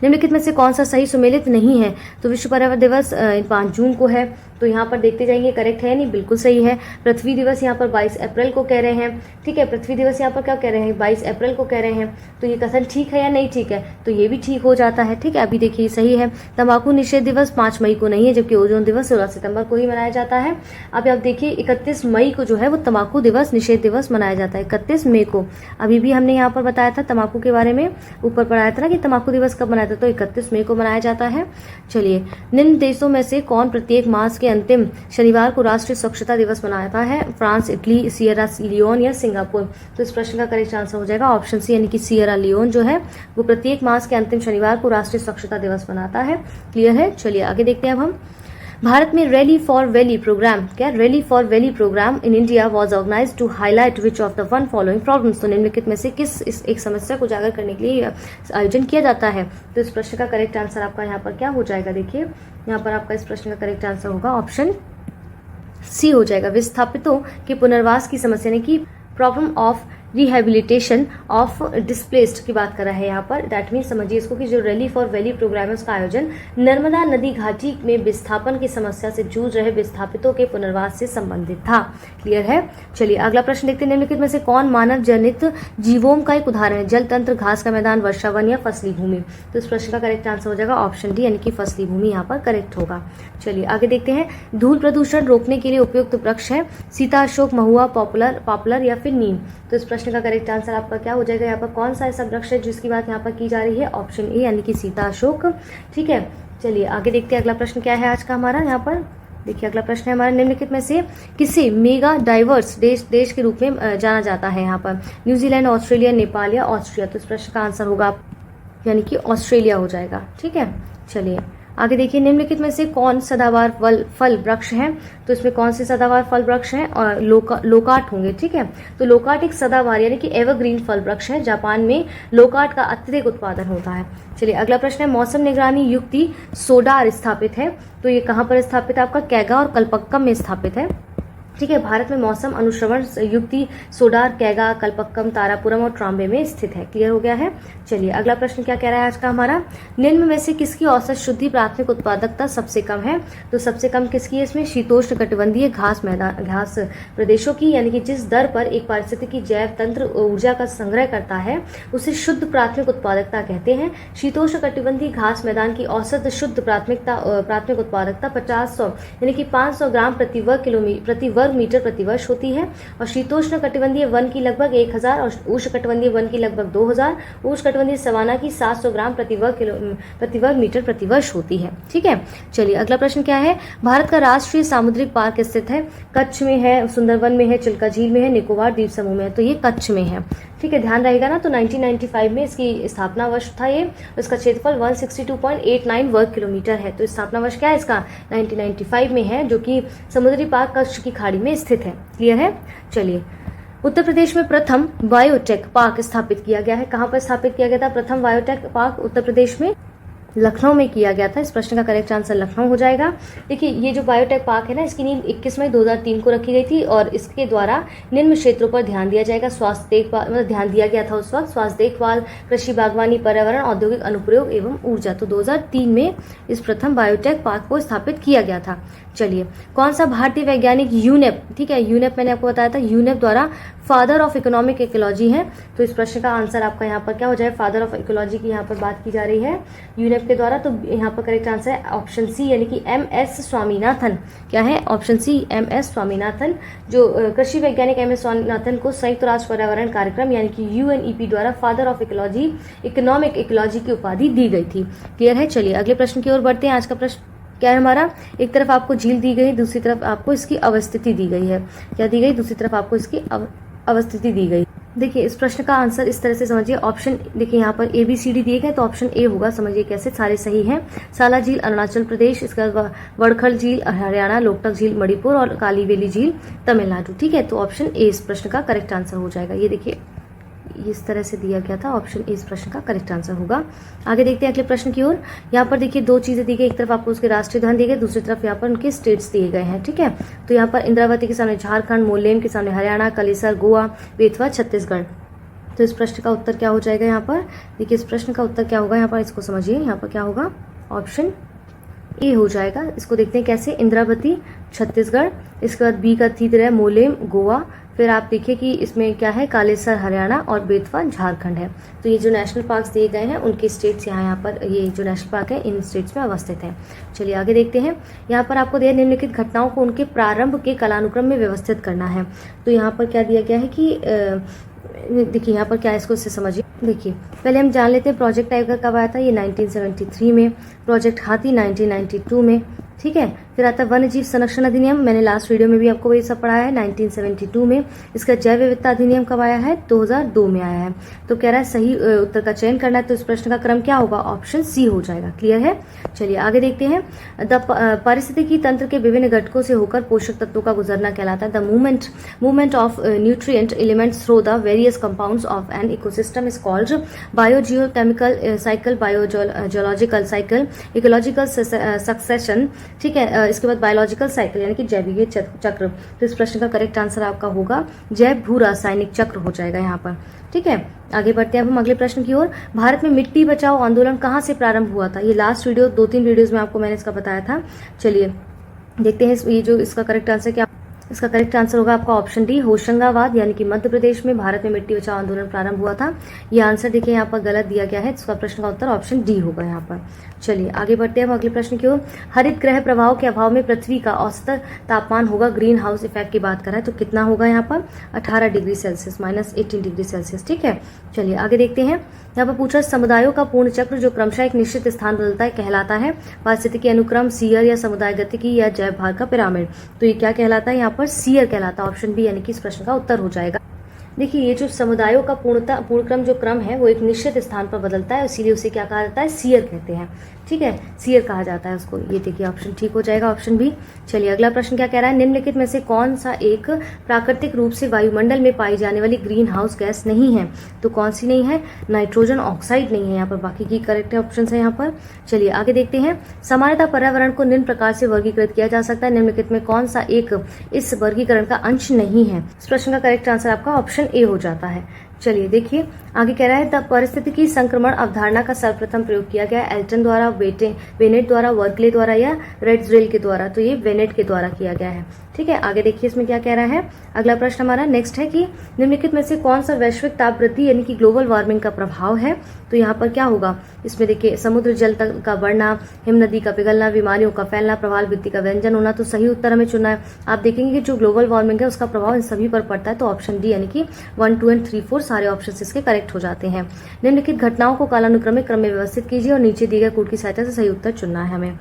निम्नलिखित में से कौन सा सही सुमेलित नहीं है? तो विश्व पर्यावरण दिवस 5 जून को है, तो यहाँ पर देखते जाएंगे करेक्ट है नहीं, बिल्कुल सही है। पृथ्वी दिवस यहाँ पर 22 अप्रैल को कह रहे हैं, ठीक है। पृथ्वी दिवस यहाँ पर क्या कह रहे हैं? 22 अप्रैल को कह रहे हैं। तो ये कथन ठीक है या नहीं ठीक है? तो ये भी ठीक हो जाता है, ठीक है। अभी देखिए सही है। तंबाकू निषेध दिवस 5 मई को नहीं है, जबकि ओजोन दिवस 16 सितंबर को ही मनाया जाता है। अब आप देखिए 31 मई को जो है वो तंबाकू दिवस निषेध दिवस मनाया जाता है, 31 मई को। अभी भी हमने यहाँ पर बताया था तंबाकू के बारे में, ऊपर पढ़ाया था ना कि तंबाकू दिवस कब मनाया था, तो 31 मई को मनाया जाता है। चलिए, निम्न देशों में से कौन प्रत्येक मास के अंतिम शनिवार को राष्ट्रीय स्वच्छता दिवस मनाता है? फ्रांस, इटली, सियरा लियोन या सिंगापुर। तो इस प्रश्न का करेक्ट आंसर हो जाएगा ऑप्शन सी, यानी कि सियरा लियोन जो है वो प्रत्येक मास के अंतिम शनिवार को राष्ट्रीय स्वच्छता दिवस मनाता है। क्लियर है? चलिए आगे देखते हैं। अब हम भारत में रैली फॉर वैली प्रोग्राम, क्या rally for valley programme in India was organised to highlight which of the one following problems. तो निम्नलिखित में से किस इस एक समस्या को उजागर करने के लिए आयोजन किया जाता है? तो इस प्रश्न का करेक्ट आंसर आपका यहाँ पर क्या हो जाएगा? देखिए यहाँ पर आपका इस प्रश्न का करेक्ट आंसर होगा ऑप्शन सी हो जाएगा। विस्थापितों के पुनर्वास की समस्या, यानी कि problem of rehabilitation of displaced की बात कर रहा है यहाँ पर। दैट मीन समझिए इसको कि जो रैली फॉर वैली प्रोग्राम है उसका आयोजन नर्मदा नदी घाटी में विस्थापन की समस्या से जूझ रहे विस्थापितों के पुनर्वास से संबंधित था। क्लियर है? चलिए अगला प्रश्न देखते हैं। निम्नलिखित में से कौन मानव जनित जीवों का एक उदाहरण है? जल तंत्र, घास का मैदान, वर्षा वन या फसली भूमि। तो इस प्रश्न का करेक्ट आंसर हो जाएगा ऑप्शन डी, यानी कि फसली भूमि यहाँ पर करेक्ट होगा। चलिए आगे देखते हैं। धूल प्रदूषण रोकने के लिए उपयुक्त वृक्ष है? सीता, अशोक, महुआ, पॉपुलर या फिर नीम। तो इस प्रश्न का करेक्ट आंसर आपका क्या हो जाएगा? यहाँ पर कौन सा ऐसा वृक्ष है जिसकी बात यहाँ पर की जा रही है? ऑप्शन ए, यानी कि सीता, अशोक। ठीक है, चलिए आगे देखते हैं। अगला प्रश्न क्या है आज का हमारा? यहाँ पर देखिए अगला प्रश्न है हमारा, निम्नलिखित में से किसे मेगा डाइवर्स देश के रूप में जाना जाता है? यहाँ पर न्यूजीलैंड, ऑस्ट्रेलिया, नेपाल या ऑस्ट्रिया। तो इस प्रश्न का आंसर होगा यानी कि ऑस्ट्रेलिया हो जाएगा। ठीक है, चलिए आगे देखिए। निम्नलिखित में से कौन सदाबहार फल वृक्ष है? तो इसमें कौन से सदाबहार फल वृक्ष हैं? और लोकाट होंगे। ठीक है, तो लोकाट एक सदाबहार यानी कि एवरग्रीन फल वृक्ष है। जापान में लोकाट का अत्यधिक उत्पादन होता है। चलिए अगला प्रश्न है, मौसम निगरानी युक्ति सोडार स्थापित है? तो ये कहाँ पर स्थापित है? आपका कैगा और कल्पक्कम में स्थापित है। ठीक है, भारत में मौसम अनुश्रवण युक्ति सोडार, कैगा, कल्पक्कम, तारापुरम और ट्राम्बे में स्थित है। क्लियर हो गया है? चलिए अगला प्रश्न क्या कह रहा है आज का हमारा, निम्न में से किसकी औसत शुद्धि प्राथमिक उत्पादकता सबसे कम है? तो सबसे कम किसकी है इसमें? शीतोष्ण कटिबंधीय घास प्रदेशों की, यानी कि जिस दर पर एक पारिस्थितिकी जैव तंत्र ऊर्जा का संग्रह करता है उसे शुद्ध प्राथमिक उत्पादकता कहते हैं। शीतोष्ण कटिबंधीय घास मैदान की औसत शुद्ध प्राथमिक उत्पादकता 50 यानी कि 500 ग्राम प्रति वर्ग मीटर प्रति वर्ष होती है। और शीतोष्ण कटिबंधीय वन की लगभग 1000 और उष्ण कटिबंधीय वन की लगभग 2000, उष्ण कटिबंधीय सवाना की 700 ग्राम प्रति वर्ग मीटर प्रति वर्ष होती है। ठीक है, चलिए अगला प्रश्न क्या है, भारत का राष्ट्रीय सामुद्रिक पार्क स्थित है? कच्छ में है, सुंदरवन में है, चिल्का झील में है, निकोबार द्वीप समूह में है। तो ये कच्छ में है। ठीक है, ध्यान रहेगा ना। तो 1995 में इसकी स्थापना वर्ष था ये। इसका क्षेत्रफल 162.89 वर्ग किलोमीटर है। तो स्थापना वर्ष क्या है इसका? 1995 में है, जो कि समुद्री पार्क कच्छ की खाड़ी में स्थित है। क्लियर है? चलिए, उत्तर प्रदेश में प्रथम बायोटेक पार्क स्थापित किया गया है। कहाँ पर स्थापित किया गया था प्रथम बायोटेक पार्क? उत्तर प्रदेश में लखनऊ में किया गया था। इस प्रश्न का करेक्ट आंसर लखनऊ हो जाएगा। देखिए ये जो बायोटेक पार्क है ना, इसकी नींव 21 मई 2003 को रखी गई थी और इसके द्वारा निम्न क्षेत्रों पर ध्यान दिया जाएगा। स्वास्थ्य देखभाल, मतलब ध्यान दिया गया था उस वक्त, स्वास्थ्य देखभाल, कृषि, बागवानी, पर्यावरण, औद्योगिक अनुप्रयोग एवं ऊर्जा। तो 2003 में इस प्रथम बायोटेक पार्क को स्थापित किया गया था। चलिए, कौन सा भारतीय वैज्ञानिक यूनेप, ठीक है, यूनेप मैंने आपको बताया था, यूनेप द्वारा फादर ऑफ इकोनॉमिक इकोलॉजी है। तो इस प्रश्न का आंसर आपका यहाँ पर क्या हो जाए, फादर ऑफ इकोलॉजी की यहाँ पर बात की जा रही है यूनेप के द्वारा। तो यहाँ पर करेक्ट आंसर है ऑप्शन सी, यानी कि MS स्वामीनाथन। क्या है, ऑप्शन सी MS स्वामीनाथन। जो कृषि वैज्ञानिक MS स्वामीनाथन को संयुक्त राष्ट्र पर्यावरण कार्यक्रम यानी कि UNEP द्वारा father of ecology, economic ecology की उपाधि दी गई थी। क्लियर है। चलिए अगले प्रश्न की ओर बढ़ते हैं। आज का प्रश्न क्या है हमारा, एक तरफ आपको झील दी गई, दूसरी तरफ आपको इसकी अवस्थिति दी गई है। क्या दी गई, दूसरी तरफ आपको इसकी अवस्थिति दी गई। देखिए इस प्रश्न का आंसर इस तरह से समझिए, ऑप्शन देखिए यहाँ पर ABCD दिए गए, तो ऑप्शन ए होगा। समझिए कैसे, सारे सही हैं। साला झील अरुणाचल प्रदेश, इसके बाद वड़खल झील हरियाणा, लोकटक झील मणिपुर और कालीवेली झील तमिलनाडु। ठीक है, तो ऑप्शन ए इस प्रश्न का करेक्ट आंसर हो जाएगा। ये देखिए इस तरह से दिया गया था, ऑप्शन ए इस प्रश्न का करेक्ट आंसर होगा। आगे देखते हैं अगले प्रश्न की ओर। यहाँ पर देखिए दो चीजें दी गई, एक तरफ आपको उसके राष्ट्रीय उद्यान दिए गए, दूसरी तरफ यहाँ पर उनके स्टेट्स दिए गए हैं। ठीक है, तो यहाँ पर इंद्रावती के सामने झारखंड, मोलेम के सामने हरियाणा, कलेसर गोवा, बेतवा छत्तीसगढ़। तो इस प्रश्न का उत्तर क्या हो जाएगा यहाँ पर, देखिए इस प्रश्न का उत्तर क्या होगा यहाँ पर, इसको समझिए, यहाँ पर क्या होगा, ऑप्शन ए हो जाएगा। इसको देखते हैं कैसे, इंद्रावती छत्तीसगढ़, इसके बाद बी का थी तरह मोलेम गोवा, फिर आप देखिए कि इसमें क्या है, कालेसर हरियाणा और बेतवा झारखंड है। तो ये जो नेशनल पार्क्स दिए गए हैं उनके स्टेट्स यहाँ पर, ये जो नेशनल पार्क है इन स्टेट्स में अवस्थित हैं। चलिए आगे देखते हैं। यहाँ पर आपको दिया निम्नलिखित घटनाओं को उनके प्रारंभ के कालानुक्रम में व्यवस्थित करना है। तो यहाँ पर क्या दिया गया है कि देखिए यहाँ पर क्या है, इसको इससे समझिए। देखिए पहले हम जान लेते हैं प्रोजेक्ट टाइगर कब आया था, ये 1973 में, प्रोजेक्ट हाथी 1992 में। ठीक है, फिर आता है वन्य जीव संरक्षण अधिनियम, मैंने लास्ट वीडियो में भी आपको वही सब पढ़ाया है, 1972 में। इसका जैव विविधता अधिनियम कब आया है, 2002 में आया है। तो कह रहा है सही उत्तर का चयन करना है, तो इस प्रश्न का क्रम क्या होगा, ऑप्शन सी हो जाएगा। क्लियर है। चलिए आगे देखते हैं। पारिस्थितिकी तंत्र के विभिन्न घटकों से होकर पोषक तत्वों का गुजरना कहलाता है। The movement of nutrient elements through the various compounds of an ecosystem is called biogeochemical cycle, biozoological cycle, ecological succession. ठीक है, इसके बाद बायोलॉजिकल साइकिल यानी कि जैविक चक्र। तो इस प्रश्न का करेक्ट आंसर आपका होगा जैव भू रासायनिक चक्र हो जाएगा यहाँ पर। ठीक है, आगे बढ़ते हैं अब हम अगले प्रश्न की ओर। भारत में मिट्टी बचाओ आंदोलन कहाँ से प्रारंभ हुआ था, ये लास्ट वीडियो 2-3 वीडियोज में आपको मैंने इसका बताया था। चलिए देखते हैं ये जो इसका करेक्ट आंसर क्या, इसका करेक्ट आंसर होगा आपका ऑप्शन डी, होशंगाबाद यानी कि मध्य प्रदेश में भारत में मिट्टी बचाओ आंदोलन प्रारंभ हुआ था। ये आंसर देखिए यहाँ पर गलत दिया गया है, इसका प्रश्न का उत्तर ऑप्शन डी होगा यहाँ पर। चलिए आगे बढ़ते हैं हम अगले प्रश्न की ओर। हरित ग्रह प्रभाव के अभाव में पृथ्वी का औसत तापमान होगा, ग्रीन हाउस इफेक्ट की बात कर रहा है, तो कितना होगा यहाँ पर, 18 डिग्री सेल्सियस, -18 डिग्री सेल्सियस। ठीक है, चलिए आगे देखते हैं। यहाँ पर पूछा समुदायों का पूर्ण चक्र जो क्रमशः एक निश्चित स्थान बदलता है कहलाता है पारिस्थितिकी अनुक्रम, सीयर या समुदाय गतिकी या जैव भार का पिरामिड। तो ये क्या कहलाता है यहाँ पर, सीयर कहलाता है, ऑप्शन बी यानी कि इस प्रश्न का उत्तर हो जाएगा। देखिए ये जो समुदायों का पूर्णक्रम जो क्रम है वो एक निश्चित स्थान पर बदलता है, इसीलिए उसे क्या कहा जाता है, सीयर कहते हैं। ठीक है, सीयर कहा जाता है उसको। ये देखिए ऑप्शन ठीक हो जाएगा, ऑप्शन बी। चलिए अगला प्रश्न क्या कह रहा है, निम्नलिखित में से कौन सा एक प्राकृतिक रूप से वायुमंडल में पाई जाने वाली ग्रीन हाउस गैस नहीं है। तो कौन सी नहीं है, नाइट्रोजन ऑक्साइड नहीं है यहाँ पर, बाकी की करेक्ट ऑप्शन है यहाँ पर। चलिए आगे देखते हैं। सामान्यतः पर्यावरण को निम्न प्रकार से वर्गीकृत किया जा सकता है, निम्नलिखित में कौन सा एक इस वर्गीकरण का अंश नहीं है। इस प्रश्न का करेक्ट आंसर आपका ऑप्शन ए हो जाता है। चलिए देखिए आगे कह रहा है द परिस्थितिकी संक्रमण अवधारणा का सर्वप्रथम प्रयोग किया गया एल्टन द्वारा, बेनेट द्वारा, वर्कले द्वारा या रेड्सडेल के द्वारा। तो ये बेनेट के द्वारा किया गया है। ठीक है, आगे देखिए इसमें क्या कह रहा है। अगला प्रश्न हमारा नेक्स्ट है कि निम्नलिखित में से कौन सा वैश्विक ताप वृद्धि यानी कि ग्लोबल वार्मिंग का प्रभाव है। तो यहाँ पर क्या होगा, इसमें देखिए समुद्र जल तक का बढ़ना, हिम नदी का पिघलना, बीमारियों का फैलना, प्रवाल वृद्धि का व्यंजन होना। तो सही उत्तर हमें चुनना है। आप देखेंगे कि जो ग्लोबल वार्मिंग है उसका प्रभाव इन सभी पर पड़ता है, तो ऑप्शन डी यानी कि 1, 2 एंड 3, 4 सारे ऑप्शन इसके करेक्ट हो जाते हैं। निम्नलिखित घटनाओं को कालानुक्रमिक क्रम में व्यवस्थित कीजिए और नीचे दिए गए कोड की सहायता से सही उत्तर चुनना है हमें।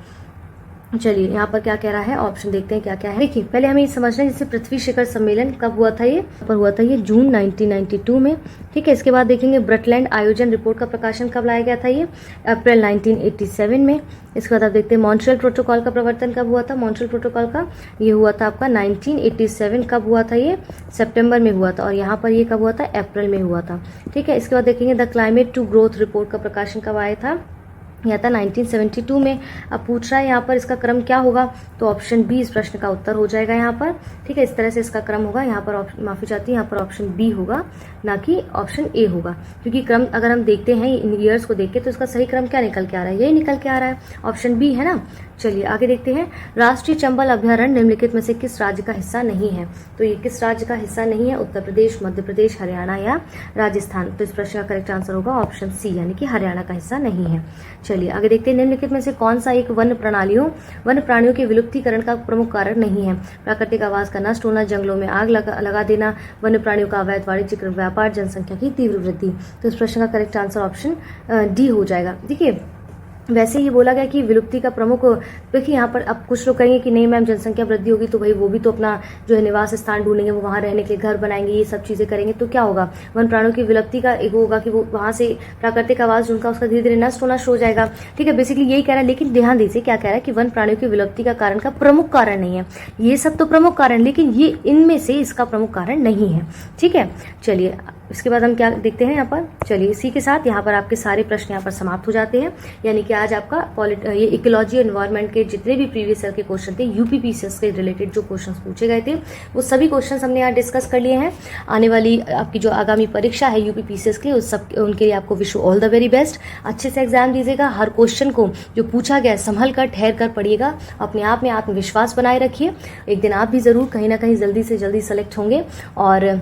चलिए यहाँ पर क्या कह रहा है, ऑप्शन देखते हैं क्या क्या है। देखिए पहले हमें ये समझना है जैसे पृथ्वी शिखर सम्मेलन कब हुआ था, ये पर हुआ था ये जून 1992 में। ठीक है, इसके बाद देखेंगे ब्रटलैंड आयोजन रिपोर्ट का प्रकाशन कब लाया गया था, ये अप्रैल 1987 में। इसके बाद आप देखते हैं मॉन्ट्रियल प्रोटोकॉल का प्रवर्तन कब हुआ था, मॉन्ट्रियल प्रोटोकॉल का ये हुआ था आपका 1987 कब हुआ था, ये सितंबर में हुआ था, और यहाँ पर ये कब हुआ था, अप्रैल में हुआ था। ठीक है, इसके बाद देखेंगे the climate to growth report का प्रकाशन कब आया था, या था 1972 में। अब पूछ रहा है यहाँ पर इसका क्रम क्या होगा, तो ऑप्शन बी इस प्रश्न का उत्तर हो जाएगा यहाँ पर। ठीक है, इस तरह से इसका क्रम होगा। यहाँ पर माफ़ी चाहती हूँ, यहाँ पर ऑप्शन बी होगा, ना कि ऑप्शन ए होगा, क्योंकि क्रम अगर हम देखते हैं इन ईयर्स को देख के तो इसका सही क्रम क्या निकल के आ रहा है, यही निकल के आ रहा है, ऑप्शन बी है ना। चलिए आगे देखते हैं। राष्ट्रीय चंबल अभ्यारण्य निम्नलिखित में से किस राज्य का हिस्सा नहीं है, तो ये किस राज्य का हिस्सा नहीं है, उत्तर प्रदेश, मध्य प्रदेश, हरियाणा या राजस्थान। तो इस प्रश्न का करेक्ट आंसर होगा ऑप्शन सी, यानी कि हरियाणा का हिस्सा नहीं है। चलिए आगे देखते हैं। निम्नलिखित में से कौन सा एक वन प्राणियों के विलुप्तीकरण का प्रमुख कारण नहीं है, प्राकृतिक आवास का नष्ट होना, जंगलों में आग लगा देना, वन्य प्राणियों का अवैध वाणिज्यिक व्यापार, जनसंख्या की तीव्र वृद्धि। तो इस प्रश्न का करेक्ट आंसर ऑप्शन डी हो जाएगा। देखिए वैसे ही बोला गया कि विलुप्ति का प्रमुख, देखिए यहाँ पर अब कुछ लोग कहेंगे कि नहीं मैम जनसंख्या वृद्धि होगी तो भाई वो भी तो अपना जो है निवास स्थान ढूंढेंगे, वो वहाँ रहने के लिए घर बनाएंगे, ये सब चीजें करेंगे, तो क्या होगा, वन प्राणियों की विलुप्ति का एक होगा कि वो वहां से प्राकृतिक आवास जिनका उसका धीरे धीरे नष्ट होना शुरू हो जाएगा। ठीक है, बेसिकली यही कह रहा है, लेकिन ध्यान दीजिए क्या कह रहा है कि वन प्राणियों की विलुप्ति का कारण का प्रमुख कारण नहीं है, ये सब तो प्रमुख कारण, लेकिन ये इनमें से इसका प्रमुख कारण नहीं है। ठीक है, चलिए इसके बाद हम क्या देखते हैं यहाँ पर। चलिए इसी के साथ यहाँ पर आपके सारे प्रश्न यहाँ पर समाप्त हो जाते हैं, यानी कि आज आपका ये इकोलॉजी एनवायरनमेंट के जितने भी प्रीवियस ईयर के क्वेश्चन थे, यूपीपीसीएस के रिलेटेड जो क्वेश्चंस पूछे गए थे, वो सभी क्वेश्चंस हमने यहाँ डिस्कस कर लिए हैं। आने वाली आपकी जो आगामी परीक्षा है यूपीपीसीएस की, उस सब उनके लिए आपको wish all the very best. अच्छे से एग्जाम दीजिएगा, हर क्वेश्चन को जो पूछा गया संभल कर ठहर कर पढ़िएगा, अपने आप में आत्मविश्वास बनाए रखिए, एक दिन आप भी जरूर कहीं ना कहीं जल्दी से जल्दी सेलेक्ट होंगे। और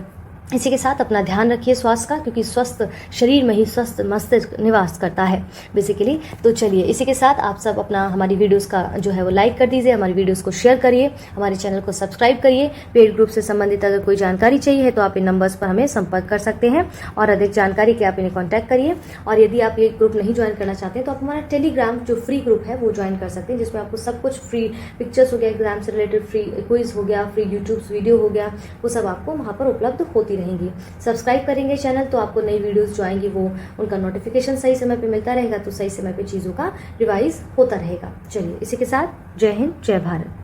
इसी के साथ अपना ध्यान रखिए स्वास्थ्य का, क्योंकि स्वस्थ शरीर में ही स्वस्थ मस्तिष्क निवास करता है बेसिकली। तो चलिए इसी के साथ आप सब अपना हमारी वीडियोस का जो है वो लाइक कर दीजिए, हमारी वीडियोस को शेयर करिए, हमारे चैनल को सब्सक्राइब करिए। पेड ग्रुप से संबंधित अगर कोई जानकारी चाहिए है तो आप इन नंबर्स पर हमें संपर्क कर सकते हैं, और अधिक जानकारी के आप इन्हें कॉन्टैक्ट करिए। और यदि आप ये ग्रुप नहीं ज्वाइन करना चाहते हैं तो आप हमारा टेलीग्राम जो फ्री ग्रुप है वो ज्वाइन कर सकते हैं, जिसमें आपको सब कुछ फ्री, पिक्चर्स हो गया एग्जाम से रिलेटेड, फ्री क्विज हो गया, फ्री यूट्यूब वीडियो हो गया, वो सब आपको वहाँ पर उपलब्ध होती रहेंगी। सब्सक्राइब करेंगे चैनल तो आपको नई वीडियोस जो आएंगी वो उनका नोटिफिकेशन सही समय पे मिलता रहेगा, तो सही समय पे चीज़ों का रिवाइज होता रहेगा। चलिए इसी के साथ जय हिंद, जय भारत।